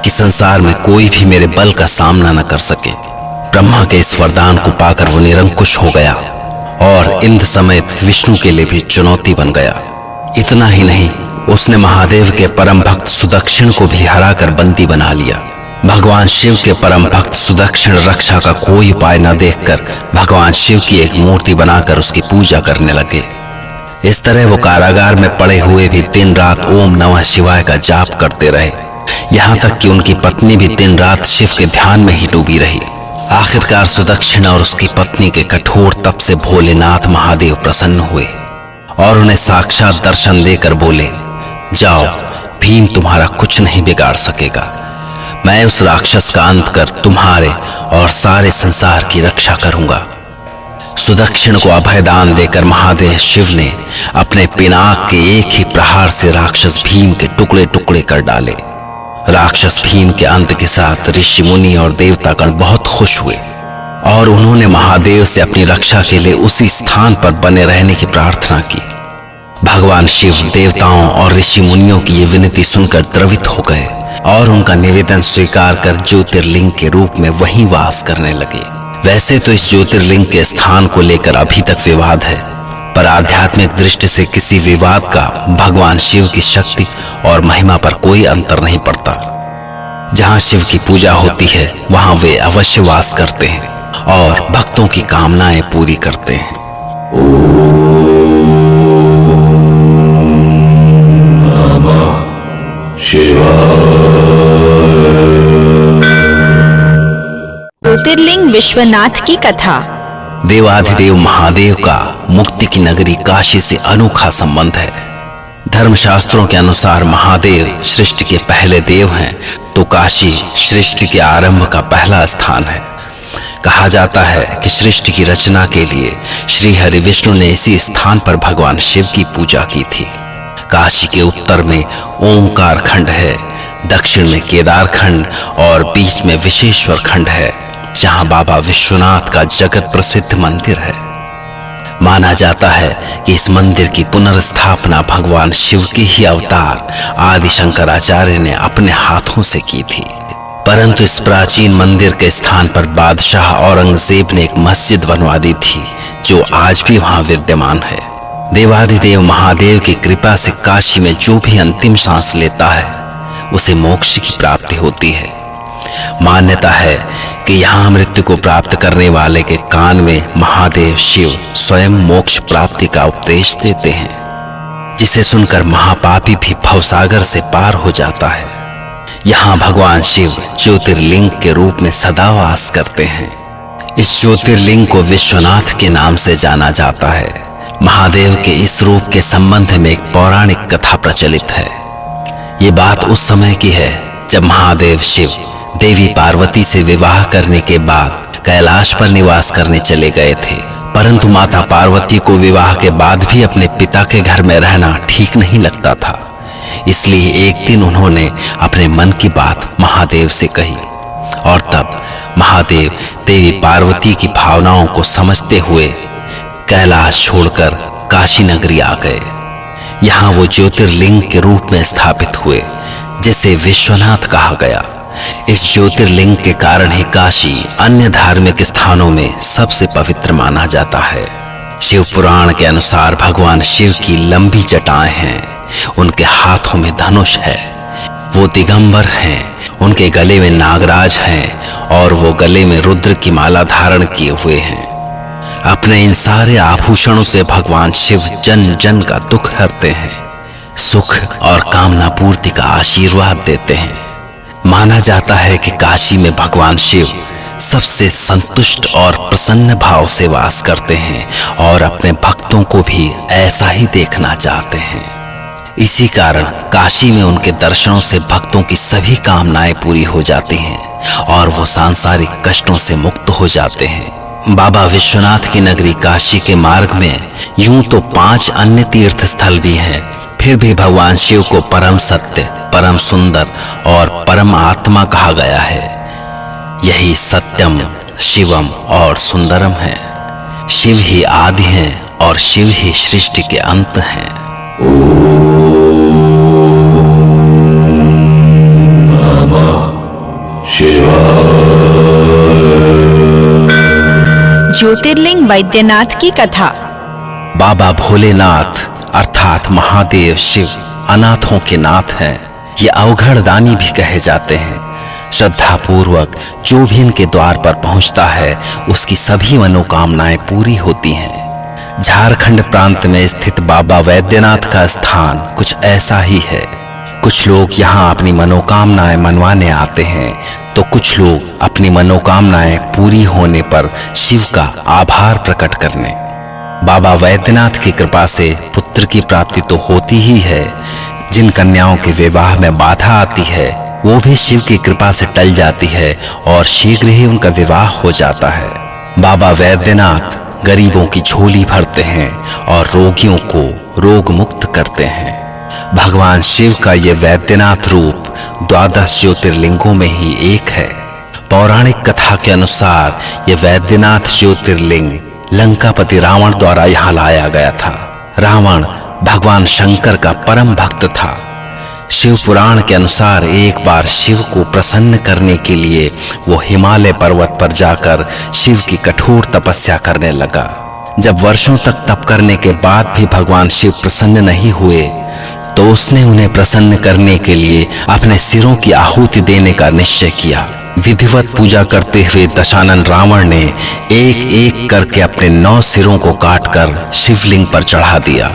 S3: कि संसार में कोई भी मेरे बल का सामना न कर सके। ब्रह्मा के इस वरदान को पाकर वो निरंकुश हो गया और इंद्र समेत विष्णु के लिए भी चुनौती बन गया। इतना ही नहीं, उसने महादेव के परम भक्त सुदक्षिण को भी हराकर बंदी बना लिया। भगवान शिव के परम भक्त सुदक्षिण रक्षा का कोई उपाय न देखकर भगवान शिव की एक मूर्ति बनाकर उसकी पूजा करने लगे। इस तरह वो कारागार में पड़े हुए भी दिन रात ओम नमः शिवाय का जाप करते रहे, यहाँ तक कि उनकी पत्नी भी दिन रात शिव के ध्यान में ही डूबी रही। आखिरकार सुदक्षिण और उसकी पत्नी के कठोर तप से भोलेनाथ महादेव प्रसन्न हुए और उन्हें साक्षात दर्शन देकर बोले, जाओ, भीम तुम्हारा कुछ नहीं बिगाड़ सकेगा। मैं उस राक्षस का अंत कर तुम्हारे और सारे संसार की रक्षा करूंगा। सुदक्षिण को अभयदान देकर महादेव शिव ने अपने पिनाक के एक ही प्रहार से राक्षस भीम के टुकड़े टुकड़े कर डाले। राक्षस भीम के अंत के साथ ऋषि मुनि और देवतागण बहुत खुश हुए और उन्होंने महादेव से अपनी रक्षा के लिए उसी स्थान पर बने रहने की प्रार्थना की। भगवान शिव देवताओं और ऋषि मुनियों की ये विनती सुनकर द्रवित हो गए और उनका निवेदन स्वीकार कर ज्योतिर्लिंग के रूप में वहीं वास करने लगे। वैसे तो इस ज्योतिर्लिंग के स्थान को लेकर अभी तक विवाद है, पर आध्यात्मिक दृष्टि से किसी विवाद का भगवान शिव की शक्ति और महिमा पर कोई अंतर नहीं पड़ता। जहाँ शिव की पूजा होती है वहाँ वे अवश्य वास करते हैं और भक्तों की कामनाएं पूरी करते हैं।
S1: ज्योतिर्लिंग विश्वनाथ की कथा।
S3: देवाधिदेव महादेव का मुक्ति की नगरी काशी से अनोखा संबंध है। धर्मशास्त्रों के अनुसार महादेव सृष्टि के पहले देव हैं, तो काशी सृष्टि के आरंभ का पहला स्थान है। कहा जाता है कि सृष्टि की रचना के लिए श्री हरि विष्णु ने इसी स्थान पर भगवान शिव की पूजा की थी। काशी के उत्तर में ओंकार खंड है, दक्षिण में केदार खंड और बीच में विशेश्वर खंड है, जहां बाबा विश्वनाथ का जगत प्रसिद्ध मंदिर है। माना जाता है कि इस मंदिर की पुनर्स्थापना भगवान शिव के ही अवतार आदि शंकराचार्य ने अपने हाथों से की थी। परंतु इस प्राचीन मंदिर के स्थान पर बादशाह औरंगजेब ने एक मस्जिद बनवा दी थी, जो आज भी वहां विद्यमान है। देवाधिदेव महादेव की कृपा से काशी में जो भी अंतिम सांस लेता है उसे मोक्ष की प्राप्ति होती है। मान्यता है कि यहाँ मृत्यु को प्राप्त करने वाले के कान में महादेव शिव स्वयं मोक्ष प्राप्ति का उपदेश देते हैं, जिसे सुनकर महापापी भी भवसागर से पार हो जाता है। यहाँ भगवान शिव ज्योतिर्लिंग के रूप में सदा वास करते हैं। इस ज्योतिर्लिंग को विश्वनाथ के नाम से जाना जाता है। महादेव के इस रूप के संबंध में एक पौराणिक कथा प्रचलित है। ये बात उस समय की है जब महादेव शिव देवी पार्वती से विवाह करने के बाद कैलाश पर निवास करने चले गए थे। परंतु माता पार्वती को विवाह के बाद भी अपने पिता के घर में रहना ठीक नहीं लगता था। इसलिए एक दिन उन्होंने अपने मन की बात महादेव से कही और तब महादेव देवी पार्वती की भावनाओं को समझते हुए कैलाश छोड़कर काशी नगरी आ गए। यहाँ वो ज्योतिर्लिंग के रूप में स्थापित हुए, जिसे विश्वनाथ कहा गया। इस ज्योतिर्लिंग के कारण ही काशी अन्य धार्मिक स्थानों में सबसे पवित्र माना जाता है। शिव पुराण के अनुसार भगवान शिव की लंबी जटाएं हैं, उनके हाथों में धनुष है, वो दिगंबर हैं, उनके गले में नागराज हैं और वो गले में रुद्र की माला धारण किए हुए हैं। अपने इन सारे आभूषणों से भगवान शिव जन जन का दुख हरते हैं, सुख और कामना पूर्ति का आशीर्वाद देते हैं। माना जाता है कि काशी में भगवान शिव सबसे संतुष्ट और प्रसन्न भाव से वास करते हैं और अपने भक्तों को भी ऐसा ही देखना चाहते हैं। इसी कारण काशी में उनके दर्शनों से भक्तों की सभी कामनाएं पूरी हो जाती हैं और वो सांसारिक कष्टों से मुक्त हो जाते हैं। बाबा विश्वनाथ की नगरी काशी के मार्ग में यूं तो 5 अन्य तीर्थ स्थल भी हैं, फिर भी भगवान शिव को परम सत्य, परम सुंदर और परम आत्मा कहा गया है। यही सत्यम, शिवम और सुंदरम है। शिव ही आदि हैं और शिव ही सृष्टि के अंत हैं।
S1: ज्योतिर्लिंग वैद्यनाथ की कथा।
S3: बाबा भोलेनाथ अर्थात महादेव शिव अनाथों के नाथ हैं। ये अवघड़ दानी भी कहे जाते हैं। श्रद्धा पूर्वक जो भी इनके द्वार पर पहुंचता है उसकी सभी मनोकामनाएं पूरी होती हैं। झारखंड प्रांत में स्थित बाबा वैद्यनाथ का स्थान कुछ ऐसा ही है। कुछ लोग यहाँ अपनी मनोकामनाएं मनवाने आते हैं तो कुछ लोग अपनी मनोकामनाएं पूरी होने पर शिव का आभार प्रकट करने। बाबा वैद्यनाथ की कृपा से पुत्र की प्राप्ति तो होती ही है। जिन कन्याओं के विवाह में बाधा आती है वो भी शिव की कृपा से टल जाती है और शीघ्र ही उनका विवाह हो जाता है। बाबा वैद्यनाथ गरीबों की झोली भरते हैं और रोगियों को रोग मुक्त करते हैं। भगवान शिव का ये वैद्यनाथ रूप 12 ज्योतिर्लिंगों में ही एक है। पौराणिक कथा के अनुसार ये वैद्यनाथ ज्योतिर्लिंग लंकापति रावण द्वारा यहाँ लाया गया था। रावण भगवान शंकर का परम भक्त था। शिव पुराण के अनुसार एक बार शिव को प्रसन्न करने के लिए वो हिमालय पर्वत पर जाकर शिव की कठोर तपस्या करने लगा। जब वर्षों तक तप करने के बाद भी भगवान शिव प्रसन्न नहीं हुए तो उसने उन्हें प्रसन्न करने के लिए अपने सिरों की आहुति देने का निश्चय किया। विधिवत पूजा करते हुए दशानन रावण ने एक एक करके अपने 9 सिरों को काटकर शिवलिंग पर चढ़ा दिया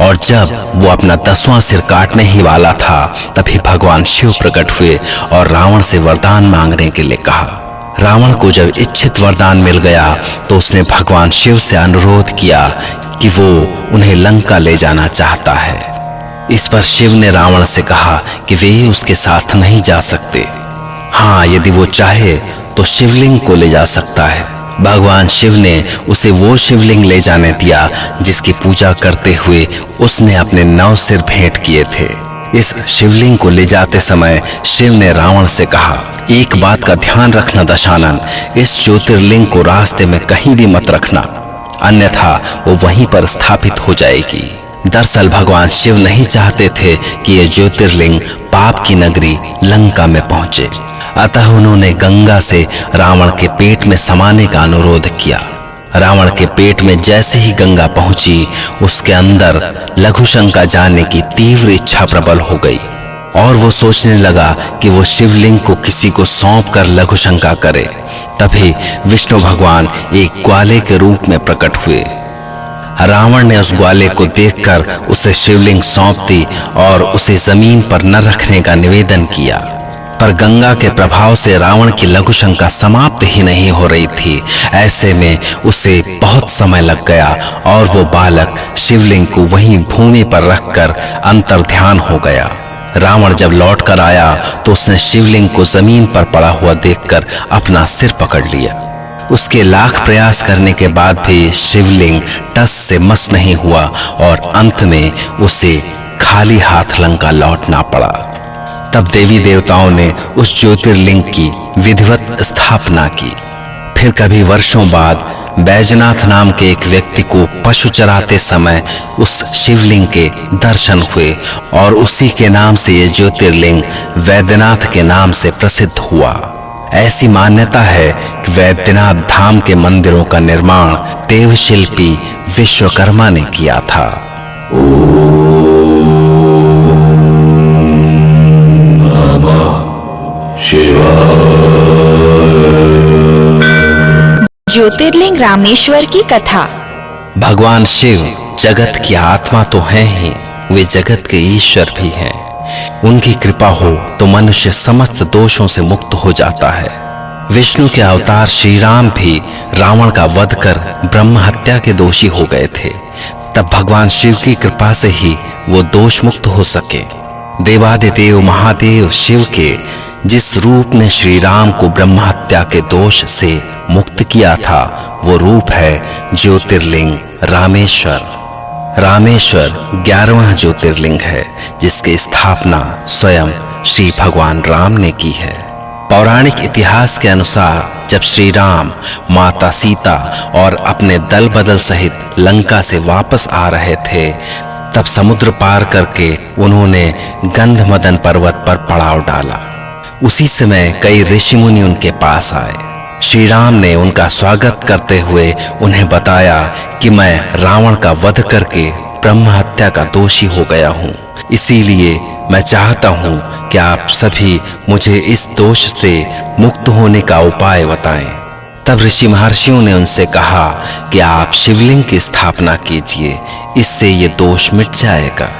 S3: और जब वो अपना 10वां सिर काटने ही वाला था तभी भगवान शिव प्रकट हुए और रावण से वरदान मांगने के लिए कहा। रावण को जब इच्छित वरदान मिल गया तो उसने भगवान शिव से अनुरोध किया कि वो उन्हें लंका ले जाना चाहता है। इस पर शिव ने रावण से कहा कि वे उसके साथ नहीं जा सकते। हाँ, यदि वो चाहे तो शिवलिंग को ले जा सकता है। भगवान शिव ने उसे वो शिवलिंग ले जाने दिया जिसकी पूजा करते हुए उसने अपने 9 सिर भेंट किए थे। इस शिवलिंग को ले जाते समय शिव ने रावण से कहा, एक बात का ध्यान रखना दशानन, इस ज्योतिर्लिंग को रास्ते में कहीं भी मत रखना, अन्यथा वो वहीं पर स्थापित हो जाएगी। दरअसल भगवान शिव नहीं चाहते थे कि ये ज्योतिर्लिंग पाप की नगरी लंका में पहुंचे, अतः उन्होंने गंगा से रावण के पेट में समाने का अनुरोध किया। रावण के पेट में जैसे ही गंगा पहुंची, उसके अंदर लघुशंका जाने की तीव्र इच्छा प्रबल हो गई और वो सोचने लगा कि वो शिवलिंग को किसी को सौंप कर लघुशंका करे। तभी विष्णु भगवान एक ग्वाले के रूप में प्रकट हुए। रावण ने उस ग्वाले को देखकर उसे शिवलिंग सौंप दी और उसे जमीन पर न रखने का निवेदन किया, पर गंगा के प्रभाव से रावण की लघुशंका समाप्त ही नहीं हो रही थी। ऐसे में उसे बहुत समय लग गया और वो बालक शिवलिंग को वहीं भूमि पर रखकर अंतर्ध्यान हो गया। रावण जब लौट कर आया तो उसने शिवलिंग को जमीन पर पड़ा हुआ देखकर अपना सिर पकड़ लिया। उसके लाख प्रयास करने के बाद भी शिवलिंग टस से मस नहीं हुआ और अंत में उसे खाली हाथ लंका लौटना पड़ा। तब देवी देवताओं ने उस ज्योतिर्लिंग की विधिवत स्थापना की। फिर कभी वर्षों बाद बैजनाथ नाम के एक व्यक्ति को पशु चराते समय उस शिवलिंग के दर्शन हुए और उसी के नाम से ये ज्योतिर्लिंग वैद्यनाथ के नाम से प्रसिद्ध हुआ। ऐसी मान्यता है कि वैद्यनाथ धाम के मंदिरों का निर्माण देवशिल्पी विश्वकर्मा ने किया था।
S1: ज्योतिर्लिंग रामेश्वर की कथा।
S3: भगवान शिव जगत की आत्मा तो हैं ही, वे जगत के ईश्वर भी हैं। उनकी कृपा हो तो मनुष्य समस्त दोषों से मुक्त हो जाता है। विष्णु के अवतार श्री राम भी रावण का वध कर ब्रह्म हत्या के दोषी हो गए थे। तब भगवान शिव की कृपा से ही वो दोष मुक्त हो सके। देवादिदेव महादेव शिव के जिस रूप ने श्री राम को ब्रह्म हत्या के दोष से मुक्त किया था, वो रूप है ज्योतिर्लिंग रामेश्वर। रामेश्वर 11वां ज्योतिर्लिंग है जिसकी स्थापना स्वयं श्री भगवान राम ने की है। पौराणिक इतिहास के अनुसार जब श्री राम, माता सीता और अपने दल बदल सहित लंका से वापस आ रहे थे, तब समुद्र पार करके उन्होंने गंधमदन पर्वत पर पड़ाव डाला। उसी समय कई ऋषि मुनि उनके पास आए। श्री राम ने उनका स्वागत करते हुए उन्हें बताया कि मैं रावण का वध करके ब्रह्म हत्या का दोषी हो गया हूँ, इसीलिए मैं चाहता हूँ कि आप सभी मुझे इस दोष से मुक्त होने का उपाय बताएं। तब ऋषि महर्षियों ने उनसे कहा कि आप शिवलिंग की स्थापना कीजिए, इससे ये दोष मिट जाएगा।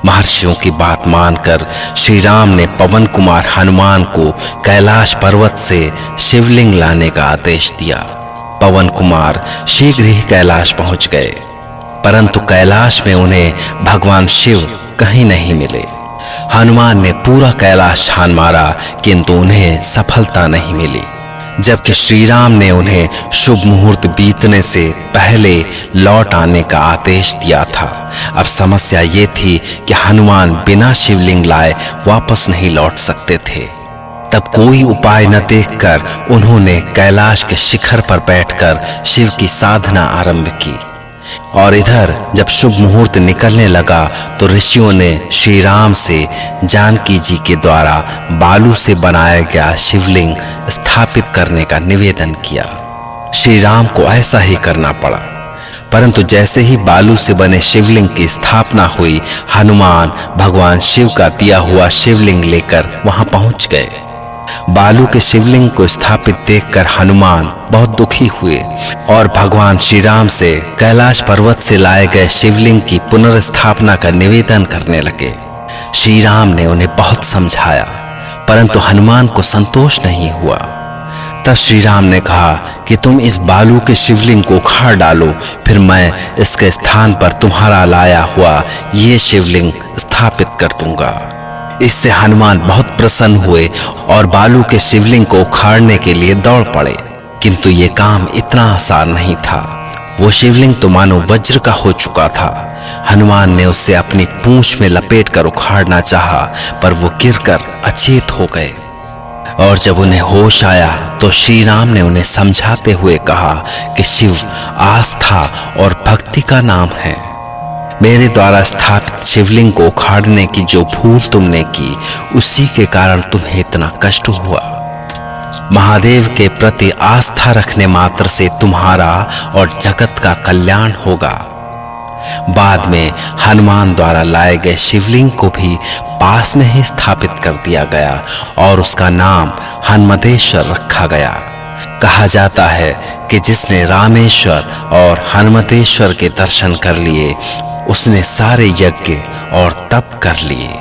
S3: महर्षियों की बात मानकर श्री राम ने पवन कुमार हनुमान को कैलाश पर्वत से शिवलिंग लाने का आदेश दिया। पवन कुमार शीघ्र ही कैलाश पहुंच गए, परंतु कैलाश में उन्हें भगवान शिव कहीं नहीं मिले। हनुमान ने पूरा कैलाश छान मारा किंतु उन्हें सफलता नहीं मिली, जबकि श्री राम ने उन्हें शुभ मुहूर्त बीतने से पहले लौट आने का आदेश दिया था। अब समस्या ये थी कि हनुमान बिना शिवलिंग लाए वापस नहीं लौट सकते थे। तब कोई उपाय न देखकर उन्होंने कैलाश के शिखर पर बैठकर शिव की साधना आरंभ की। और इधर जब शुभ मुहूर्त निकलने लगा तो ऋषियों ने श्री राम से जानकी जी के द्वारा बालू से बनाया गया शिवलिंग स्थापित करने का निवेदन किया। श्री राम को ऐसा ही करना पड़ा, परंतु जैसे ही बालू से बने शिवलिंग की स्थापना हुई, हनुमान भगवान शिव का दिया हुआ शिवलिंग लेकर वहां पहुंच गए। बालू के शिवलिंग को स्थापित देखकर हनुमान बहुत दुखी हुए और भगवान श्री राम से कैलाश पर्वत से लाए गए शिवलिंग की पुनर्स्थापना का निवेदन करने लगे। श्री राम ने उन्हें बहुत समझाया, परंतु हनुमान को संतोष नहीं हुआ। तब श्री राम ने कहा कि तुम इस बालू के शिवलिंग को उखाड़ डालो, फिर मैं इसके स्थान पर तुम्हारा लाया हुआ ये शिवलिंग स्थापित कर दूंगा। इससे हनुमान बहुत प्रसन्न हुए और बालू के शिवलिंग को उखाड़ने के लिए दौड़ पड़े। किंतु ये काम इतना आसान नहीं था। वो शिवलिंग तो मानो वज्र का हो चुका था। हनुमान ने उसे अपनी पूंछ में लपेटकर उखाड़ना चाहा, पर वो गिरकर अचेत हो गए। और जब उन्हें होश आया तो श्री राम ने उन्हें समझाते हुए कहा कि शिव आस्था और भक्ति का नाम है। मेरे द्वारा स्थापित शिवलिंग को उखाड़ने की जो भूल तुमने की, उसी के कारण तुम्हें इतना कष्ट हुआ। महादेव के प्रति आस्था रखने मात्र से तुम्हारा और जगत का कल्याण होगा। बाद में हनुमान द्वारा लाए गए शिवलिंग को भी पास में ही स्थापित कर दिया गया और उसका नाम हनुमतेश्वर रखा गया। कहा जाता है कि जिसने रामेश्वर और हनुमतेश्वर के दर्शन कर लिए, उसने सारे यज्ञ और तप कर लिए।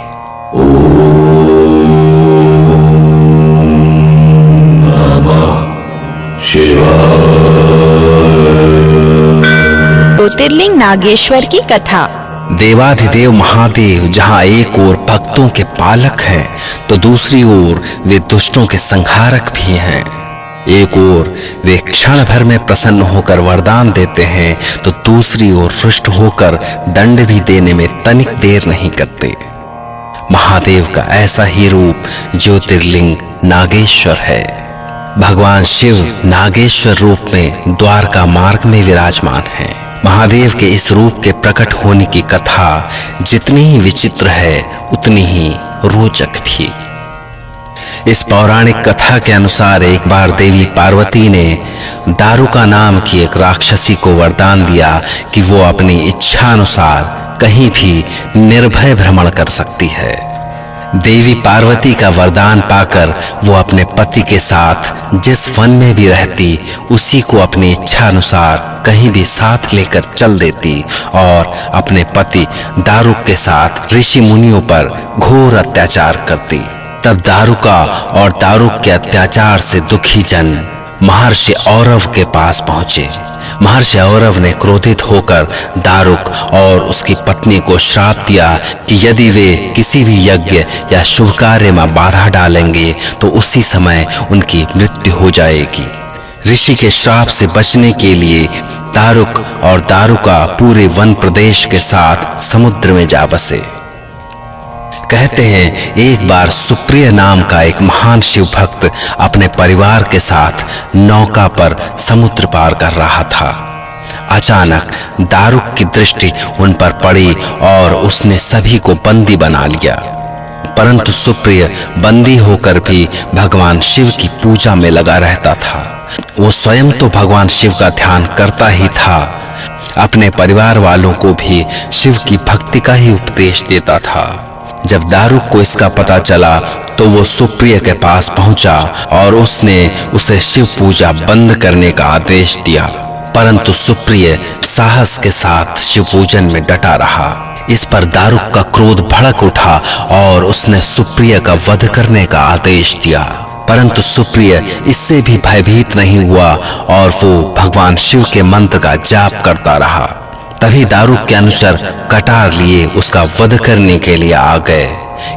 S1: ज्योतिर्लिंग नागेश्वर की कथा।
S3: देवाधिदेव महादेव जहाँ एक ओर भक्तों के पालक हैं, तो दूसरी ओर वे दुष्टों के संहारक भी हैं। एक ओर वे क्षण भर में प्रसन्न होकर वरदान देते हैं, तो दूसरी ओर रुष्ट होकर दंड भी देने में तनिक देर नहीं करते। महादेव का ऐसा ही रूप ज्योतिर्लिंग नागेश्वर है। भगवान शिव नागेश्वर रूप में द्वारका मार्ग में विराजमान हैं। महादेव के इस रूप के प्रकट होने की कथा जितनी ही विचित्र है, उतनी ही रोचक भी। इस पौराणिक कथा के अनुसार एक बार देवी पार्वती ने दारुका नाम की एक राक्षसी को वरदान दिया कि वो अपनी इच्छा अनुसार कहीं भी निर्भय भ्रमण कर सकती है। देवी पार्वती का वरदान पाकर वो अपने पति के साथ जिस वन में भी रहती, उसी को अपनी इच्छा अनुसार कहीं भी साथ लेकर चल देती और अपने पति दारुक के साथ ऋषि मुनियों पर घोर अत्याचार करती। तब दारुका और दारुक के अत्याचार से दुखी जन महर्षि औरव के पास पहुंचे। महर्षि औरव ने क्रोधित होकर दारुक और उसकी पत्नी को श्राप दिया कि यदि वे किसी भी यज्ञ या शुभ कार्य में बाधा डालेंगे तो उसी समय उनकी मृत्यु हो जाएगी। ऋषि के श्राप से बचने के लिए दारुक और दारुका पूरे वन प्रदेश के साथ समुद्र में जा बसे। कहते हैं एक बार सुप्रिय नाम का एक महान शिव भक्त अपने परिवार के साथ नौका पर समुद्र पार कर रहा था। अचानक दारुक की दृष्टि उन पर पड़ी और उसने सभी को बंदी बना लिया। परंतु सुप्रिय बंदी होकर भी भगवान शिव की पूजा में लगा रहता था। वो स्वयं तो भगवान शिव का ध्यान करता ही था, अपने परिवार वालों को भी शिव की भक्ति का ही उपदेश देता था। जब दारुक को इसका पता चला तो वो सुप्रिय के पास पहुंचा और उसने उसे शिव पूजा बंद करने का आदेश दिया। परंतु सुप्रिय साहस के साथ शिव पूजन में डटा रहा। इस पर दारुक का क्रोध भड़क उठा और उसने सुप्रिय का वध करने का आदेश दिया। परंतु सुप्रिय इससे भी भयभीत नहीं हुआ और वो भगवान शिव के मंत्र का जाप करता रहा। तभी दारुक के अनुचर कटार लिए उसका वध करने के लिए आ गए,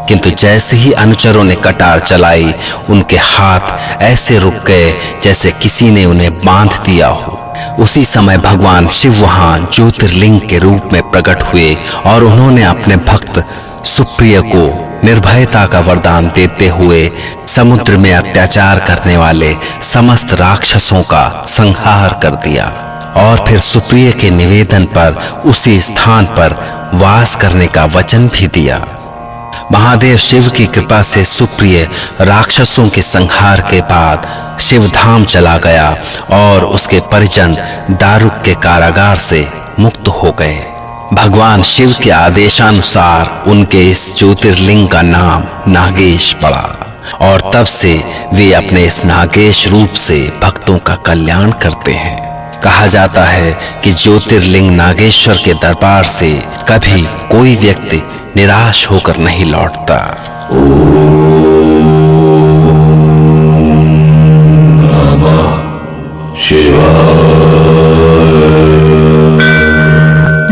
S3: किंतु जैसे ही अनुचरों ने कटार चलाई, उनके हाथ ऐसे रुक गए जैसे किसी ने उन्हें बांध दिया हो। उसी समय भगवान शिव वहां ज्योतिर्लिंग के रूप में प्रकट हुए और उन्होंने अपने भक्त सुप्रिय को निर्भयता का वरदान देते हुए समुद्र में अत्याचार करने वाले समस्त राक्षसों का संहार कर दिया और फिर सुप्रिय के निवेदन पर उसी स्थान पर वास करने का वचन भी दिया। महादेव शिव की कृपा से सुप्रिय राक्षसों के संहार के बाद शिव धाम चला गया और उसके परिजन दारुक के कारागार से मुक्त हो गए। भगवान शिव के आदेशानुसार उनके इस ज्योतिर्लिंग का नाम नागेश पड़ा और तब से वे अपने इस नागेश रूप से भक्तों का कल्याण करते हैं। कहा जाता है कि ज्योतिर्लिंग नागेश्वर के दरबार से कभी कोई व्यक्ति निराश होकर नहीं लौटता।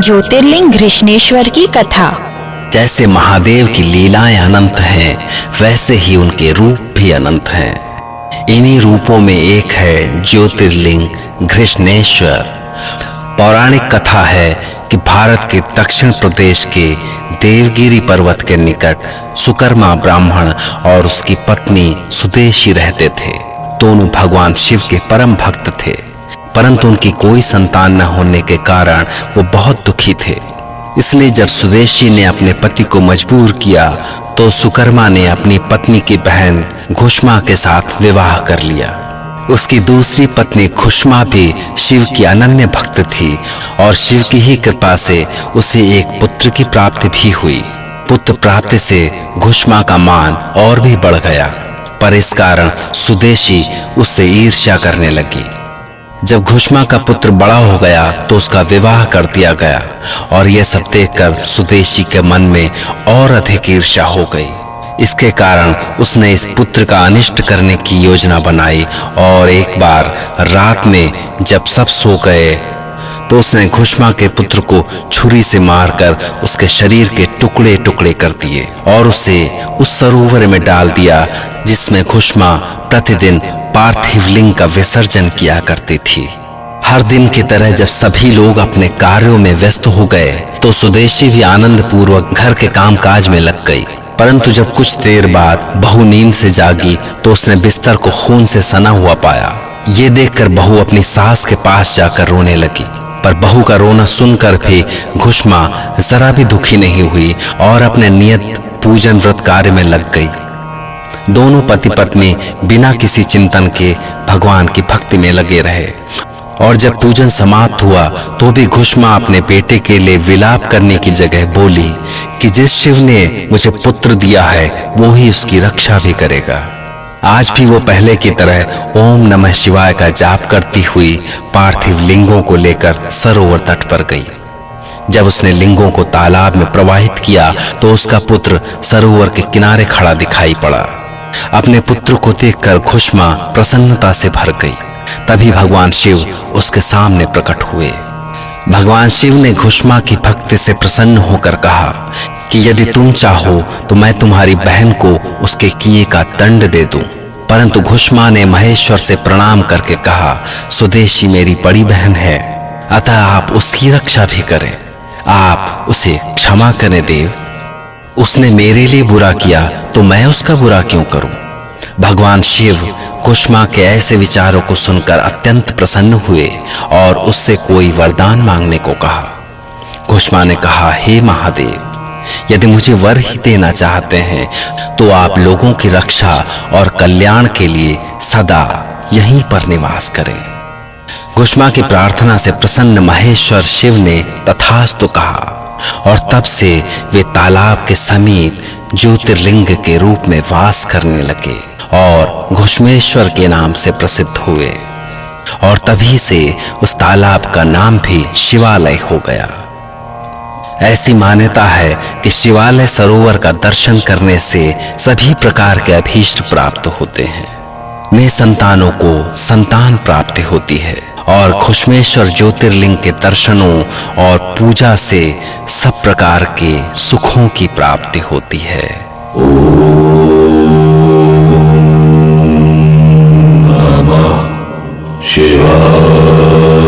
S1: ज्योतिर्लिंग घृष्णेश्वर की कथा।
S3: जैसे महादेव की लीलाएं अनंत हैं, वैसे ही उनके रूप भी अनंत हैं। इन्हीं रूपों में एक है ज्योतिर्लिंग घृष्णेश्वर। पौराणिक कथा है कि भारत के दक्षिण प्रदेश के देवगिरी पर्वत के निकट सुकर्मा ब्राह्मण और उसकी पत्नी सुदेशी रहते थे। दोनों भगवान शिव के परम भक्त थे, परंतु उनकी कोई संतान न होने के कारण वो बहुत दुखी थे। इसलिए जब सुदेशी ने अपने पति को मजबूर किया तो सुकर्मा ने अपनी पत्नी की बहन घुष्मा के साथ विवाह कर लिया। उसकी दूसरी पत्नी घुष्मा भी शिव की अनन्य भक्त थी और शिव की ही कृपा से उसे एक पुत्र की प्राप्ति भी हुई। पुत्र प्राप्ति से घुष्मा का मान और भी बढ़ गया, पर इस कारण सुदेशी उससे ईर्ष्या करने लगी। जब घुष्मा का पुत्र बड़ा हो गया तो उसका विवाह कर दिया गया और यह सब देखकर सुदेशी के मन में और अधिक ईर्ष्या हो गई। इसके कारण उसने इस पुत्र का अनिष्ट करने की योजना बनाई और एक बार रात में जब सब सो गए तो उसने घुष्मा के पुत्र को छुरी से मारकर उसके शरीर के टुकड़े टुकड़े कर दिए और उसे उस सरोवर में डाल दिया जिसमें घुष्मा प्रतिदिन पार्थिव लिंग का विसर्जन किया करती थी। हर दिन की तरह जब सभी लोग अपने कार्यों में व्यस्त हो गए तो सुदेशी भी आनंद पूर्वक घर के कामकाज में लग गई। परंतु जब कुछ देर बाद बहू नींद से जागी तो उसने बिस्तर को खून से सना हुआ पाया। ये देखकर बहू अपनी सास के पास जाकर रोने लगी, पर बहू का रोना सुनकर भी घुष्मा जरा भी दुखी नहीं हुई और अपने नियत पूजन व्रत कार्य में लग गई। दोनों पति पत्नी बिना किसी चिंतन के भगवान की भक्ति में लगे रहे और जब पूजन समाप्त हुआ तो भी घुष्मा अपने बेटे के लिए विलाप करने की जगह बोली कि जिस शिव ने मुझे पुत्र दिया है वो ही उसकी रक्षा भी करेगा। आज भी वो पहले की तरह ओम नमः शिवाय का जाप करती हुई पार्थिव लिंगों को लेकर सरोवर तट पर गई। जब उसने लिंगों को तालाब में प्रवाहित किया तो उसका पुत्र सरोवर के किनारे खड़ा दिखाई पड़ा। अपने पुत्र को देखकर घुष्मा प्रसन्नता से भर गई। तभी भगवान शिव उसके सामने प्रकट हुए। भगवान शिव ने घुष्मा की भक्ति से प्रसन्न होकर कहा कि यदि तुम चाहो तो मैं तुम्हारी बहन को उसके किए का दंड दे दूं। परंतु घुष्मा ने महेश्वर से प्रणाम करके कहा, सुदेशी मेरी बड़ी बहन है, अतः आप उसकी रक्षा भी करें, आप उसे क्षमा करें देव। उसने मेरे लिए बुरा किया तो मैं उसका बुरा क्यों करूं? भगवान शिव घुष्मा के ऐसे विचारों को सुनकर अत्यंत प्रसन्न हुए और उससे कोई वरदान मांगने को कहा। घुष्मा ने कहा, हे महादेव, यदि मुझे वर ही देना चाहते हैं तो आप लोगों की रक्षा और कल्याण के लिए सदा यहीं पर निवास करें। घुष्मा की प्रार्थना से प्रसन्न महेश्वर शिव ने तथास्तु कहा और तब से वे तालाब के समीप ज्योतिर्लिंग के रूप में वास करने लगे और घुष्मेश्वर के नाम से प्रसिद्ध हुए और तभी से उस तालाब का नाम भी शिवालय हो गया। ऐसी मान्यता है कि शिवालय सरोवर का दर्शन करने से सभी प्रकार के अभीष्ट प्राप्त होते हैं। निसंतानों को संतान प्राप्ति होती है और घुष्मेश्वर ज्योतिर्लिंग के दर्शनों और पूजा से सब प्रकार के सुखों की प्राप्ति होती है।
S4: ओम नमः शिवाय।